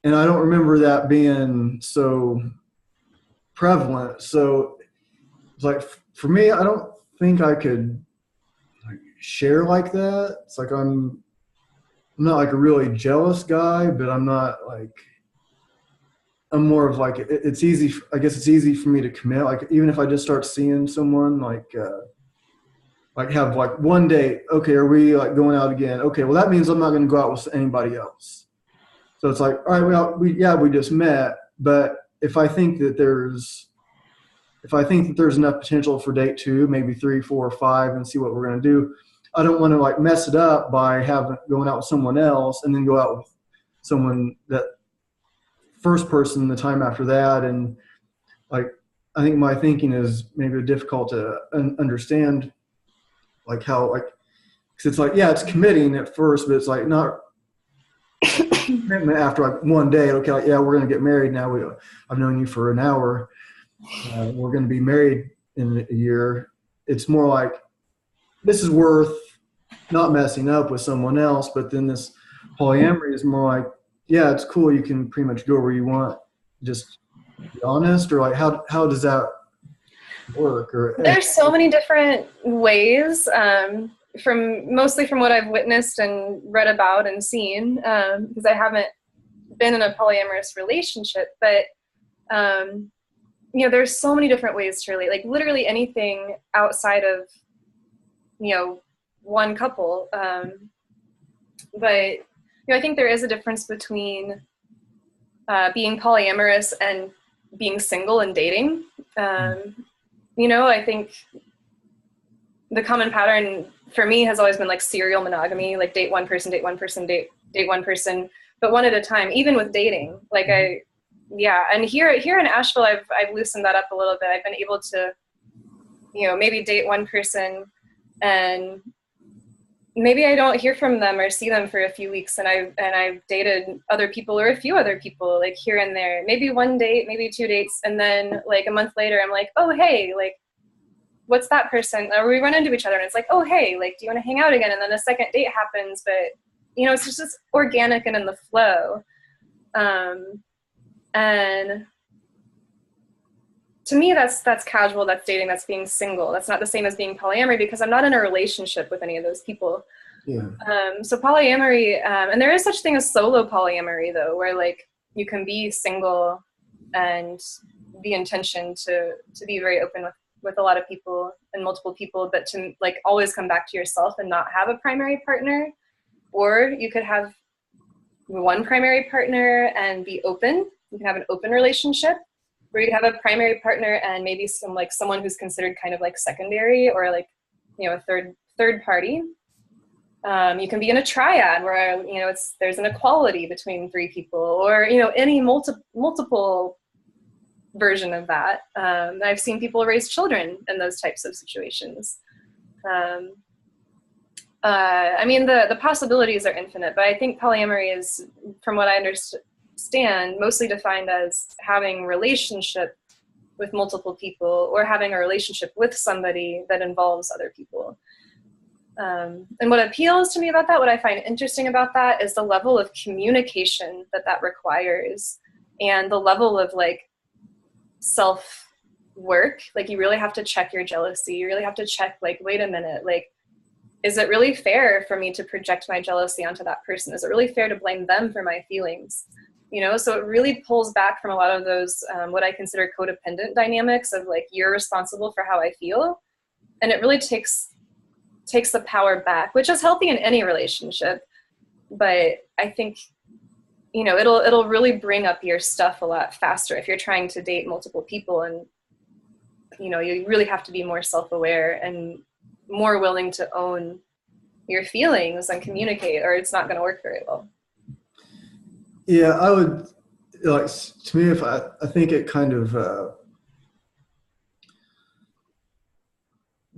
and I don't remember that being so prevalent. So it's like for me, I don't think I could like share like that. It's like I'm not like a really jealous guy, but I'm not like, I'm more of like, it's easy. I guess it's easy for me to commit. Like even if I just start seeing someone like have like one date. Okay, are we like going out again? Okay, well that means I'm not going to go out with anybody else. So it's like, all right, well we just met, but if I think that there's enough potential for date 2, maybe 3, 4, 5, and see what we're going to do, I don't want to like mess it up by going out with someone else and then go out with someone, that first person, the time after that. And like, I think my thinking is maybe difficult to understand, like how, like, because it's like, yeah, it's committing at first, but it's like not commitment after like one day. Okay, like, yeah, we're going to get married now. I've known you for an hour. We're going to be married in a year. It's more like, this is worth not messing up with someone else. But then this polyamory is more like, yeah, it's cool. You can pretty much go where you want. Just be honest, or like, how does that work? Or there's so many different ways, mostly from what I've witnessed and read about and seen, because I haven't been in a polyamorous relationship, but there's so many different ways to relate, like literally anything outside of one couple. But I think there is a difference between being polyamorous and being single and dating. I think the common pattern for me has always been like serial monogamy, like date one person, date one person, date one person, but one at a time, even with dating. Like and here in Asheville, I've loosened that up a little bit. I've been able to, maybe date one person, and maybe I don't hear from them or see them for a few weeks, and I've dated other people or a few other people, like here and there, maybe one date, maybe 2 dates, and then like a month later, I'm like, oh hey, like what's that person? Or we run into each other, and it's like, oh hey, like do you want to hang out again? And then a second date happens, but it's just organic and in the flow. And to me, that's casual, that's dating, that's being single. That's not the same as being polyamory, because I'm not in a relationship with any of those people. Yeah. So polyamory, and there is such thing as solo polyamory though, where like you can be single and the intention to be very open with a lot of people and multiple people, but to like always come back to yourself and not have a primary partner. Or you could have one primary partner and be open. You can have an open relationship, where you have a primary partner and maybe someone who's considered kind of like secondary, or like, a third party. You can be in a triad where, there's an equality between 3 people, or, any multiple version of that. I've seen people raise children in those types of situations. I mean, the possibilities are infinite, but I think polyamory is, from what I understand, mostly defined as having a relationship with multiple people, or having a relationship with somebody that involves other people. And what appeals to me about that, what I find interesting about that, is the level of communication that requires, and the level of like self-work. Like, you really have to check your jealousy. You really have to check, like, wait a minute, like, is it really fair for me to project my jealousy onto that person? Is it really fair to blame them for my feelings? You know, so it really pulls back from a lot of those, what I consider codependent dynamics of like, you're responsible for how I feel. And it really takes the power back, which is healthy in any relationship. But I think, you know, it'll really bring up your stuff a lot faster if you're trying to date multiple people. And, you know, you really have to be more self-aware and more willing to own your feelings and communicate, or it's not going to work very well. Yeah, I would, like, to me, if I think it kind of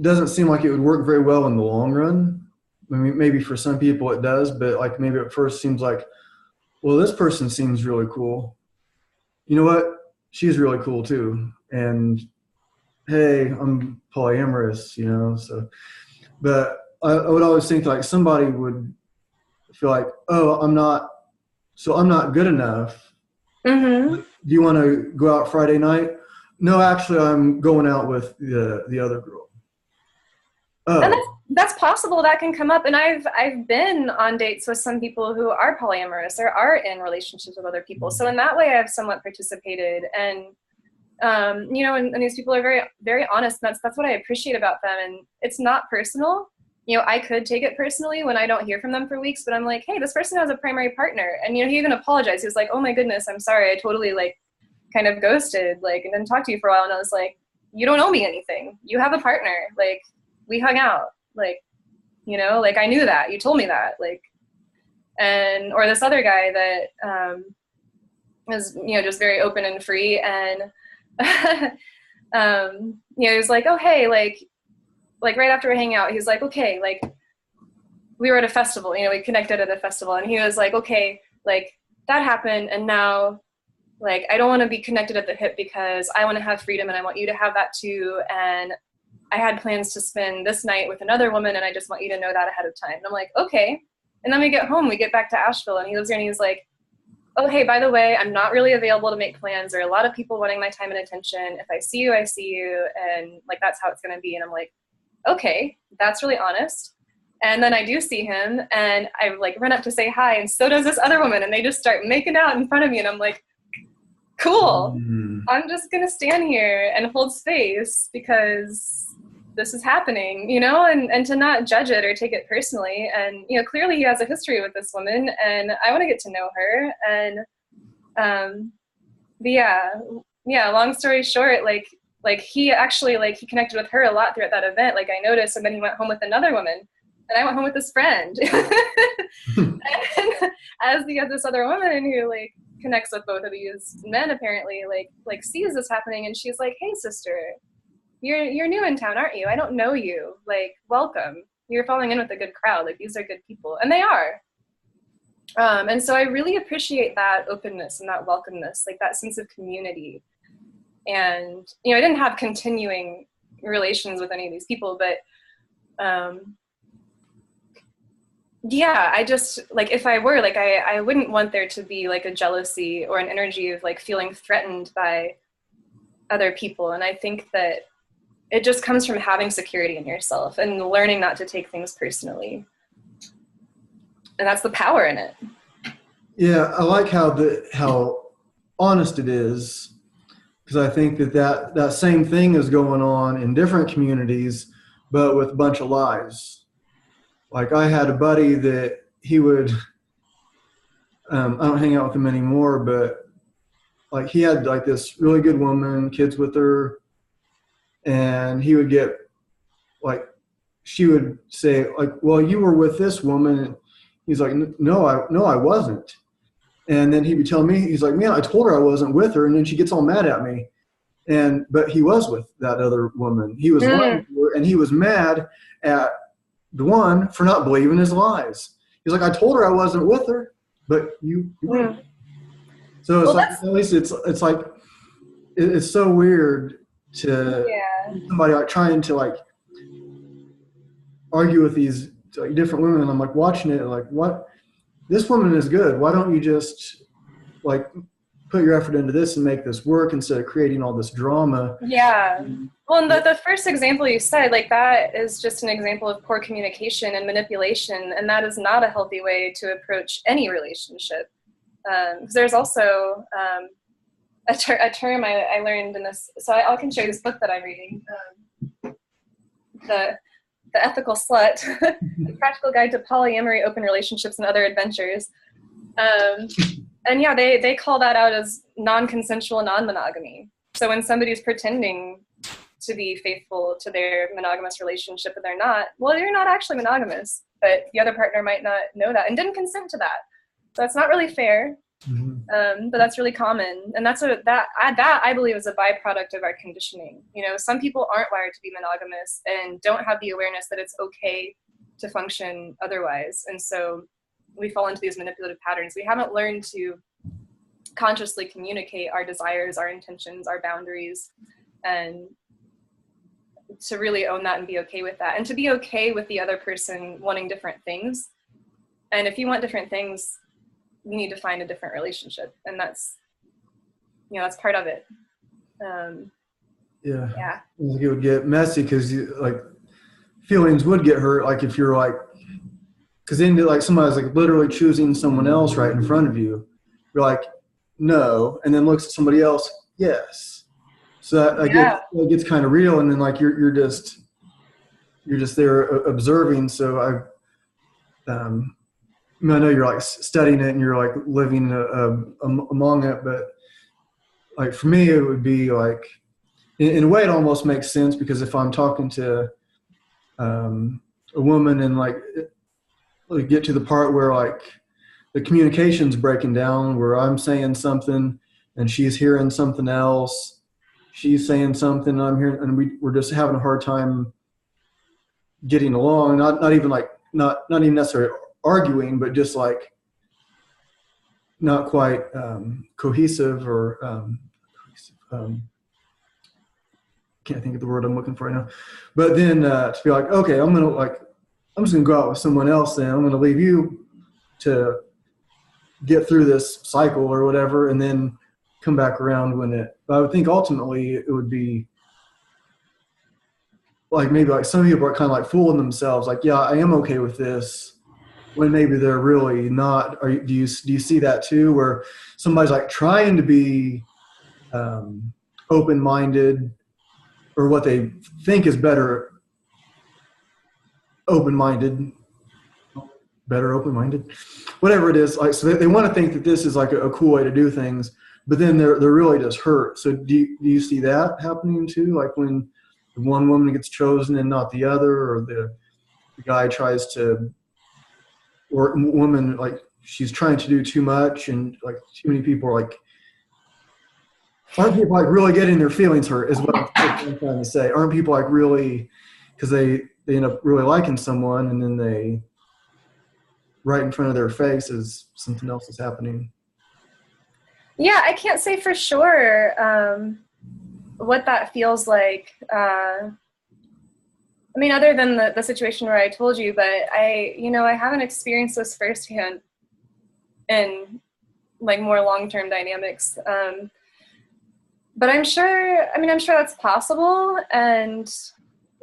doesn't seem like it would work very well in the long run. I mean, maybe for some people it does, but like maybe at first seems like, well, this person seems really cool. You know what? She's really cool too. And hey, I'm polyamorous, you know, so, but I would always think like somebody would feel like, oh, I'm not good enough. Mm-hmm. Do you want to go out Friday night? No, actually, I'm going out with the other girl. Oh. And that's possible. That can come up. And I've been on dates with some people who are polyamorous or are in relationships with other people. So in that way, I've somewhat participated. And you know, and these people are very, very honest. And that's what I appreciate about them. And it's not personal. You know, I could take it personally when I don't hear from them for weeks, but I'm like, hey, this person has a primary partner. And, you know, he even apologized. He was like, oh my goodness, I'm sorry. I totally like kind of ghosted, like, and didn't talk to you for a while. And I was like, you don't owe me anything. You have a partner. Like, we hung out. Like, you know, like, I knew that. You told me that. Like, and, or this other guy that was, you know, just very open and free. And, you know, he was like, oh, hey, like right after we hang out, he's like, okay, like, we were at a festival, you know, we connected at a festival, and he was like, okay, like, that happened, and now, like, I don't want to be connected at the hip because I want to have freedom, and I want you to have that too, and I had plans to spend this night with another woman, and I just want you to know that ahead of time. And I'm like, okay. And then we get home, we get back to Asheville, and he lives there, and he's like, oh, hey, by the way, I'm not really available to make plans. There are a lot of people wanting my time and attention. If I see you, I see you, and, like, that's how it's going to be. And I'm like, okay, that's really honest. And then I do see him, and I like run up to say hi, and so does this other woman, and they just start making out in front of me, and I'm like, cool. I'm just gonna stand here and hold space because this is happening, you know, and to not judge it or take it personally. And, you know, clearly he has a history with this woman, and I want to get to know her. And but yeah, long story short, like he actually, like, he connected with her a lot throughout that event. Like, I noticed, and then he went home with another woman, and I went home with this friend. And as he has this other woman who, like, connects with both of these men, apparently, like sees this happening, and she's like, hey, sister, you're new in town, aren't you? I don't know you. Like, welcome. You're falling in with a good crowd. Like, these are good people. And they are. And so I really appreciate that openness and that welcomeness, like that sense of community. And, you know, I didn't have continuing relations with any of these people, but yeah, I just, like, if I were, like, I wouldn't want there to be, like, a jealousy or an energy of, like, feeling threatened by other people. And I think that it just comes from having security in yourself and learning not to take things personally. And that's the power in it. Yeah, I like how honest it is, because I think that same thing is going on in different communities, but with a bunch of lies. Like, I had a buddy that he would, I don't hang out with him anymore, but like, he had like this really good woman, kids with her, and he would get, like, she would say, like, well, you were with this woman. He's like, no, I wasn't. And then he would tell me, he's like, man, I told her I wasn't with her. And then she gets all mad at me. But he was with that other woman. He was lying to her, and he was mad at the one for not believing his lies. He's like, I told her I wasn't with her, but you wouldn't. So it's like, at least it's like, it's so weird to somebody like trying to like argue with these like different women. And I'm like watching it like, what? This woman is good. Why don't you just like put your effort into this and make this work instead of creating all this drama? Yeah. Well, and the first example you said, like that is just an example of poor communication and manipulation. And that is not a healthy way to approach any relationship. Because there's also a term I learned in this. So I can show you this book that I'm reading. The Ethical Slut, A Practical Guide to Polyamory, Open Relationships, and Other Adventures. And yeah, they call that out as non-consensual non-monogamy. So when somebody's pretending to be faithful to their monogamous relationship and they're not, well, you're not actually monogamous, but the other partner might not know that and didn't consent to that. So that's not really fair, but that's really common. And that's that I believe is a byproduct of our conditioning. You know, some people aren't wired to be monogamous and don't have the awareness that it's okay to function otherwise. And so we fall into these manipulative patterns. We haven't learned to consciously communicate our desires, our intentions, our boundaries, and to really own that and be okay with that. And to be okay with the other person wanting different things. And if you want different things, you need to find a different relationship. And that's, you know, that's part of it. Yeah. It would get messy because like feelings would get hurt. Like if you're like, because then like somebody's like literally choosing someone else right in front of you. You're like, no, and then looks at somebody else, yes. So that it gets kind of real, and then like you're just there observing. So I know you're like studying it and you're like living among it, but like for me it would be like in a way it almost makes sense, because if I'm talking to a woman and like get to the part where like the communication's breaking down, where I'm saying something and she's hearing something else, she's saying something and I'm hearing, and we're just having a hard time getting along, not even necessarily arguing, but just like not quite cohesive or can't think of the word I'm looking for right now. But then to be like, okay, I'm just gonna go out with someone else, then I'm gonna leave you to get through this cycle or whatever, and then come back around but I would think ultimately it would be like maybe like some people are kind of like fooling themselves, like, yeah, I am okay with this, when maybe they're really not. Do you see that too, where somebody's like trying to be open-minded, or what they think is better open-minded, whatever it is, like, so they want to think that this is like a cool way to do things, but then they're really just hurt. So do you see that happening too, like when one woman gets chosen and not the other, or the guy tries to, or woman, like she's trying to do too much, and like too many people are like, aren't people like really getting their feelings hurt, is what I'm trying to say. Aren't people like really, because they end up really liking someone, and then they, right in front of their face, is something else is happening. Yeah, I can't say for sure what that feels like. I mean, other than the situation where I told you, but I haven't experienced this firsthand in like more long-term dynamics. But I'm sure that's possible. And,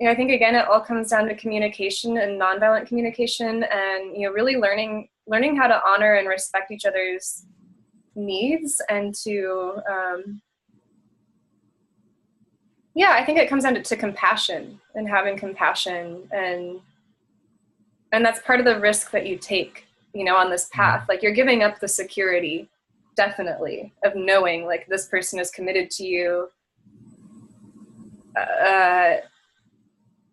I think again, it all comes down to communication and nonviolent communication, and, really learning how to honor and respect each other's needs, and to, I think it comes down to compassion, and having compassion, and that's part of the risk that you take, on this path. Like, you're giving up the security, definitely, of knowing like this person is committed to you.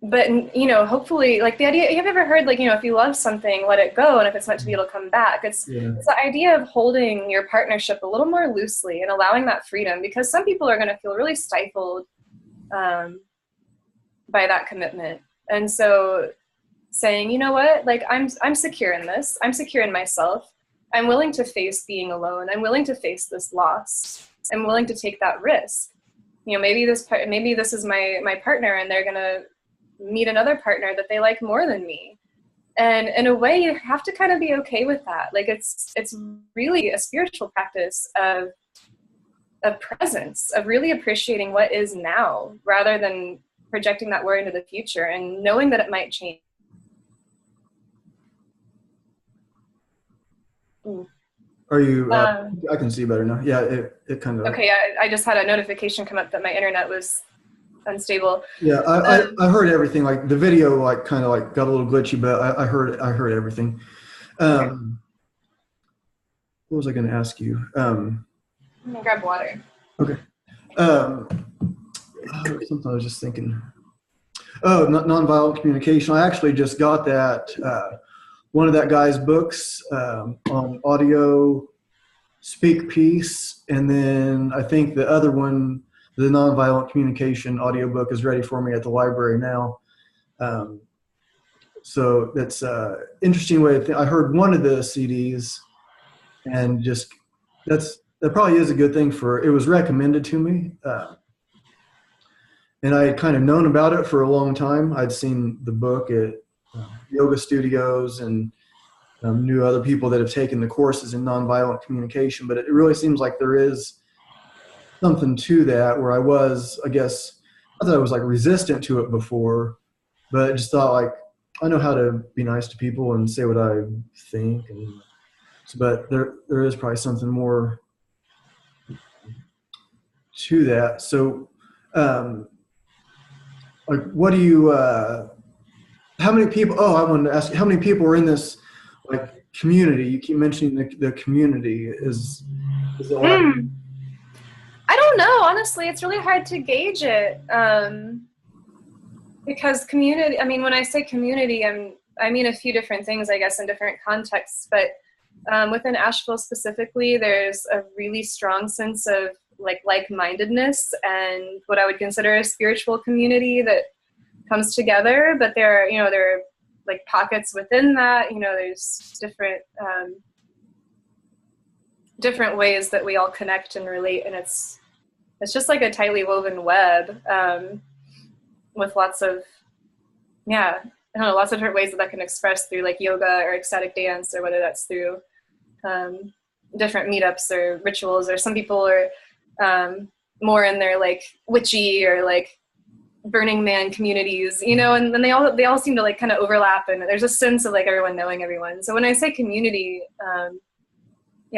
But hopefully, like the idea, you've ever heard, like, if you love something, let it go, and if it's meant to be, it'll come back. It's the idea of holding your partnership a little more loosely and allowing that freedom, because some people are going to feel really stifled by that commitment. And so saying, you know what, like I'm secure in this. I'm secure in myself. I'm willing to face being alone. I'm willing to face this loss. I'm willing to take that risk. You know, maybe this is my partner, and they're gonna meet another partner that they like more than me. And in a way, you have to kind of be okay with that. Like it's really a spiritual practice of presence, of really appreciating what is now, rather than projecting that worry into the future and knowing that it might change. Are you, I can see better now. Yeah, it kind of. Okay, I just had a notification come up that my internet was unstable. Yeah, I heard everything. Like the video, like kind of like got a little glitchy, but I heard everything. Okay. What was I going to ask you? I'm gonna grab water. Okay. Something I was just thinking. Oh, nonviolent communication. I actually just got that. One of that guy's books on audio speak peace, and then I think the other one, the nonviolent communication audiobook, is ready for me at the library now. So that's an interesting way to think. I heard one of the CDs, and just that probably is a good thing. It was recommended to me, and I had kind of known about it for a long time. I'd seen the book at yoga studios and knew other people that have taken the courses in nonviolent communication, but it really seems like there is something to that, where I guess, I thought I was like resistant to it before, but I just thought like, I know how to be nice to people and say what I think, but there is probably something more to that. So, like, what do you, how many people, I wanted to ask you, how many people are in this like community? You keep mentioning the community. Is it like, I don't know, honestly. It's really hard to gauge it. Because community, I mean, when I say community, I mean a few different things, I guess, in different contexts, but within Asheville specifically, there's a really strong sense of like-mindedness and what I would consider a spiritual community that comes together. But there are like pockets within that. There's different ways that we all connect and relate, and it's just like a tightly woven web with lots of lots of different ways that can express through like yoga or ecstatic dance, or whether that's through different meetups or rituals, or some people are more in their like witchy or like Burning Man communities, and then they all seem to like kind of overlap, and there's a sense of like everyone knowing everyone. So when I say community, I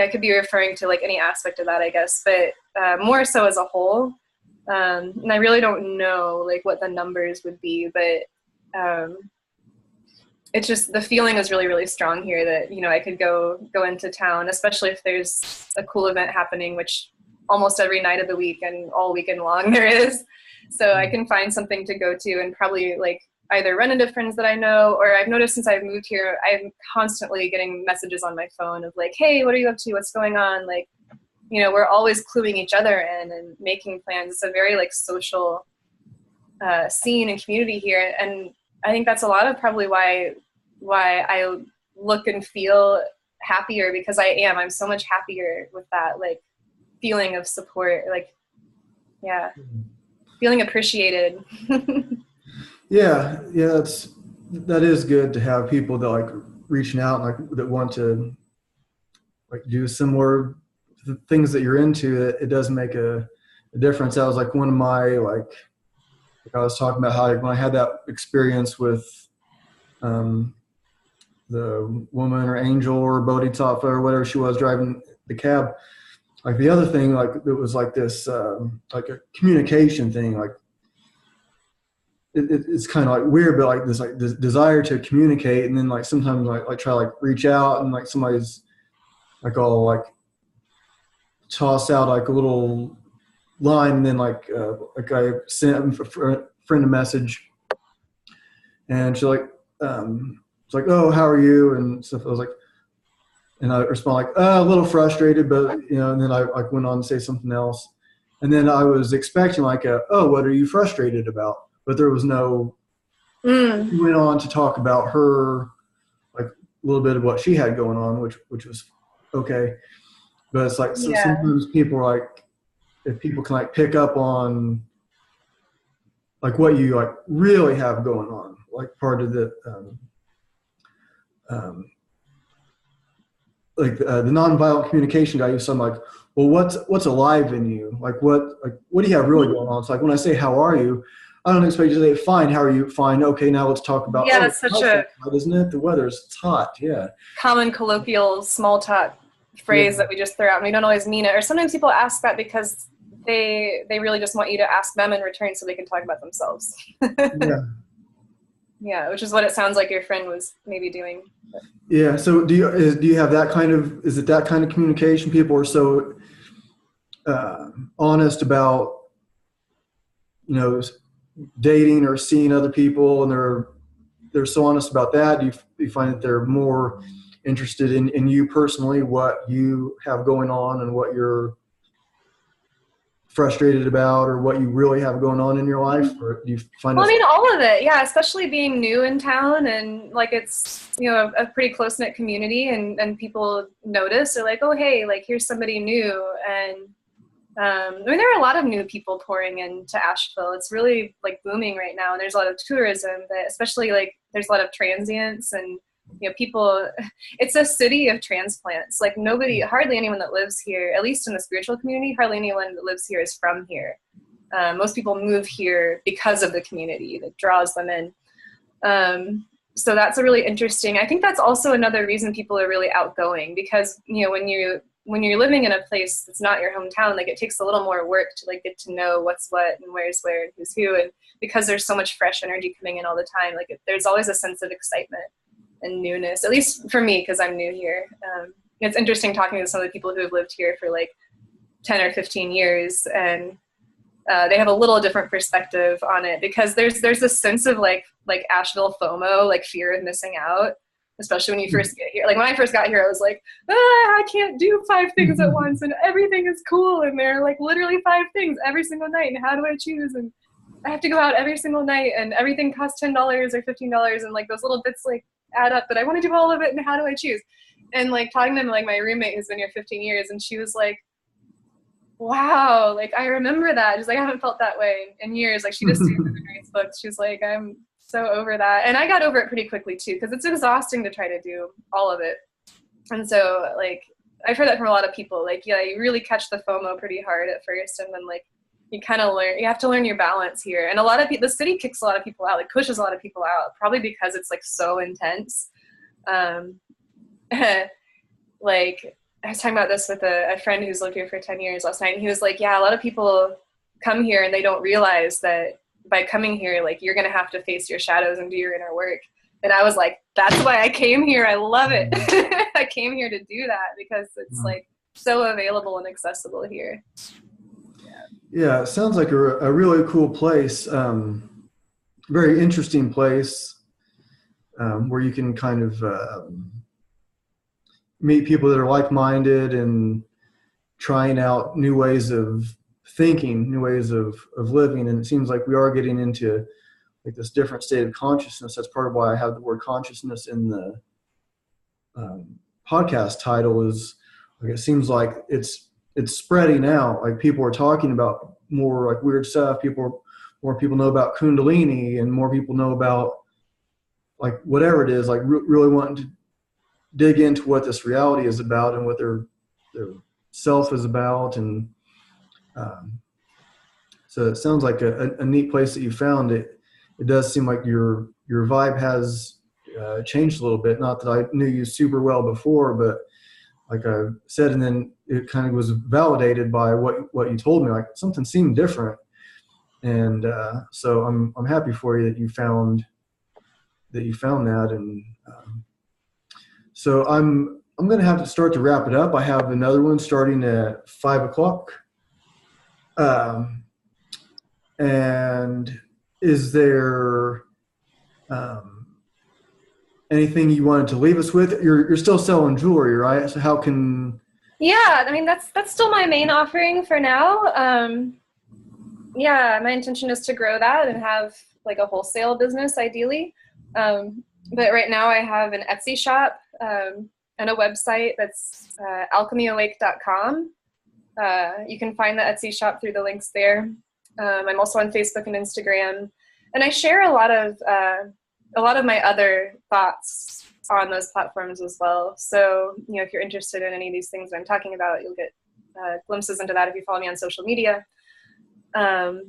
could be referring to like any aspect of that, I guess, but more so as a whole. And I really don't know like what the numbers would be, but it's just, the feeling is really, really strong here that, I could go into town, especially if there's a cool event happening, which almost every night of the week and all weekend long there is. So I can find something to go to and probably like either run into friends that I know, or I've noticed since I've moved here, I'm constantly getting messages on my phone of like, hey, what are you up to? What's going on? Like, we're always cluing each other in and making plans. It's a very like social scene and community here. And I think that's a lot of probably why I look and feel happier, because I'm so much happier with that like feeling of support, like, yeah, feeling appreciated. Yeah, that is good to have people that like reaching out and like that want to like do similar things that you're into. It does make a difference. That was like one of my like I was talking about how when I had that experience with the woman or angel or bodhisattva or whatever she was driving the cab, like the other thing, like it was like this like a communication thing, like it's kind of like weird, but like this desire to communicate, and then like sometimes like try like reach out, and like somebody's like all like toss out like a little line, and then like I sent a friend a message, and she's like it's like, oh, how are you, and stuff. I was like, and I respond like, a little frustrated, but and then I like went on to say something else, and then I was expecting like oh, what are you frustrated about? But there was no She went on to talk about her, like a little bit of what she had going on, which was okay. But it's like, so sometimes people are like, if people can like pick up on like what you like really have going on, like part of the the nonviolent communication guy, so I'm like, well, what's alive in you? Like what do you have really going on? It's like when I say how are you, I don't expect you to say fine. How are you? Fine. Okay, now let's talk about. Yeah, that's such a hot, isn't it? The it's hot. Yeah. Common colloquial small talk phrase that we just throw out, and we don't always mean it. Or sometimes people ask that because they really just want you to ask them in return so they can talk about themselves. Yeah. Yeah, which is what it sounds like your friend was maybe doing. Yeah. So do you have that kind of, is it that kind of communication? People are so honest about, dating or seeing other people, and they're so honest about that. Do you find that they're more interested in you personally, what you have going on and what you're frustrated about, or what you really have going on in your life? Or do you find Well, I mean, all of it. Yeah, especially being new in town, and like it's, a pretty close-knit community, and people notice. They're like, oh, hey, like here's somebody new. And I mean, there are a lot of new people pouring into Asheville. It's really like booming right now. And there's a lot of tourism, but especially like there's a lot of transients and, people, it's a city of transplants. Like hardly anyone that lives here, at least in the spiritual community, hardly anyone that lives here is from here. Most people move here because of the community that draws them in. So that's a really interesting, I think that's also another reason people are really outgoing, because, when you're living in a place that's not your hometown, like it takes a little more work to like get to know what's what and where's where and who's who. And because there's so much fresh energy coming in all the time, like there's always a sense of excitement and newness, at least for me, because I'm new here. It's interesting talking to some of the people who have lived here for like 10 or 15 years, and they have a little different perspective on it, because there's this sense of like Asheville FOMO, like fear of missing out, especially when you first get here. Like when I first got here, I was like, I can't do 5 things at once, and everything is cool, and there are like literally 5 things every single night, and how do I choose? And I have to go out every single night, and everything costs $10 or $15, and like those little bits like add up, but I want to do all of it, and how do I choose? And like talking to like my roommate who's been here 15 years, and she was like, wow, like I remember that. She's like, I haven't felt that way in years. Like she just reads the Grace books. She's like, I'm so over that. And I got over it pretty quickly too, because it's exhausting to try to do all of it. And so like I've heard that from a lot of people, like, yeah, you really catch the FOMO pretty hard at first, and then like you kind of you have to learn your balance here. And a lot of people, the city kicks a lot of people out, like pushes a lot of people out, probably because it's like so intense. Like I was talking about this with a friend who's lived here for 10 years last night, and he was like, yeah, a lot of people come here and they don't realize that by coming here, like you're going to have to face your shadows and do your inner work. And I was like, that's why I came here. I love it. I came here to do that because it's like so available and accessible here. Yeah, it sounds like a really cool place. Very interesting place where you can kind of meet people that are like-minded and trying out new ways of thinking, new ways of living. And it seems like we are getting into like this different state of consciousness. That's part of why I have the word consciousness in the podcast title. Is like it seems like it's spreading out. Like people are talking about more like weird stuff. More people know about Kundalini, and more people know about like whatever it is, like really wanting to dig into what this reality is about and what their self is about. And so it sounds like a neat place that you found it. It does seem like your vibe has changed a little bit. Not that I knew you super well before, but like I said, and then it kind of was validated by what you told me. Like something seemed different, and so I'm happy for you that you found that. And so I'm going to have to start to wrap it up. I have another one starting at 5:00. And is there anything you wanted to leave us with? You're still selling jewelry, right? So how can... Yeah, I mean, that's still my main offering for now. Yeah, my intention is to grow that and have like a wholesale business ideally. But right now I have an Etsy shop and a website that's alchemyawake.com. You can find the Etsy shop through the links there. I'm also on Facebook and Instagram, and I share a lot of my other thoughts on those platforms as well. So, if you're interested in any of these things that I'm talking about, you'll get glimpses into that if you follow me on social media. So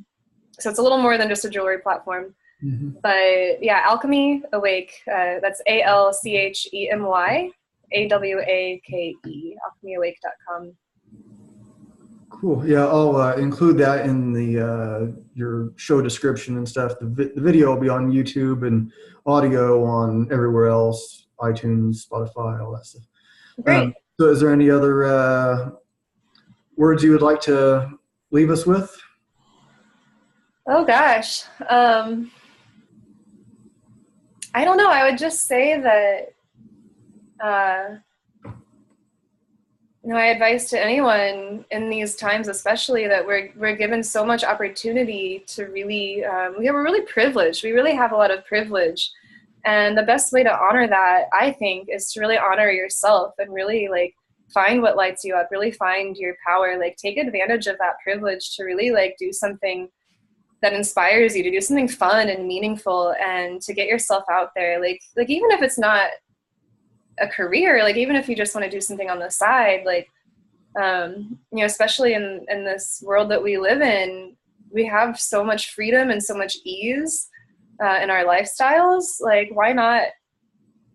it's a little more than just a jewelry platform. Mm-hmm. But yeah, Alchemy Awake, that's ALCHEMY AWAKE, alchemyawake.com. Cool. Yeah, I'll include that in the your show description and stuff. The video will be on YouTube and audio on everywhere else, iTunes, Spotify, all that stuff. Great. So is there any other words you would like to leave us with? Oh gosh. I don't know. I would just say that my advice to anyone in these times, especially, that we're given so much opportunity to really, we're really privileged. We really have a lot of privilege. And the best way to honor that, I think, is to really honor yourself and really find what lights you up, really find your power, take advantage of that privilege to really do something that inspires you, to do something fun and meaningful, and to get yourself out there. Even if it's not a career, even if you just want to do something on the side, especially in this world that we live in, we have so much freedom and so much ease in our lifestyles. Why not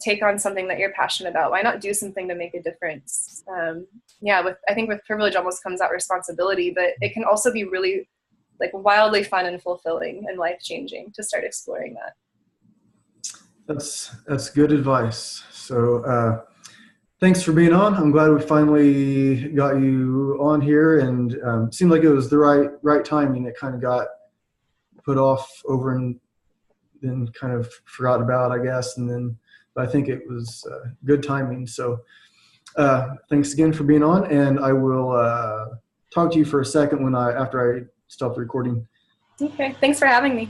take on something that you're passionate about? Why not do something to make a difference? I think with privilege almost comes out responsibility, but it can also be really wildly fun and fulfilling and life-changing to start exploring that. That's good advice. So thanks for being on. I'm glad we finally got you on here, and it seemed like it was the right timing. It kind of got put off over and then kind of forgot about, I guess, but I think it was good timing. So thanks again for being on, and I will talk to you for a second after I stop the recording. Okay, thanks for having me.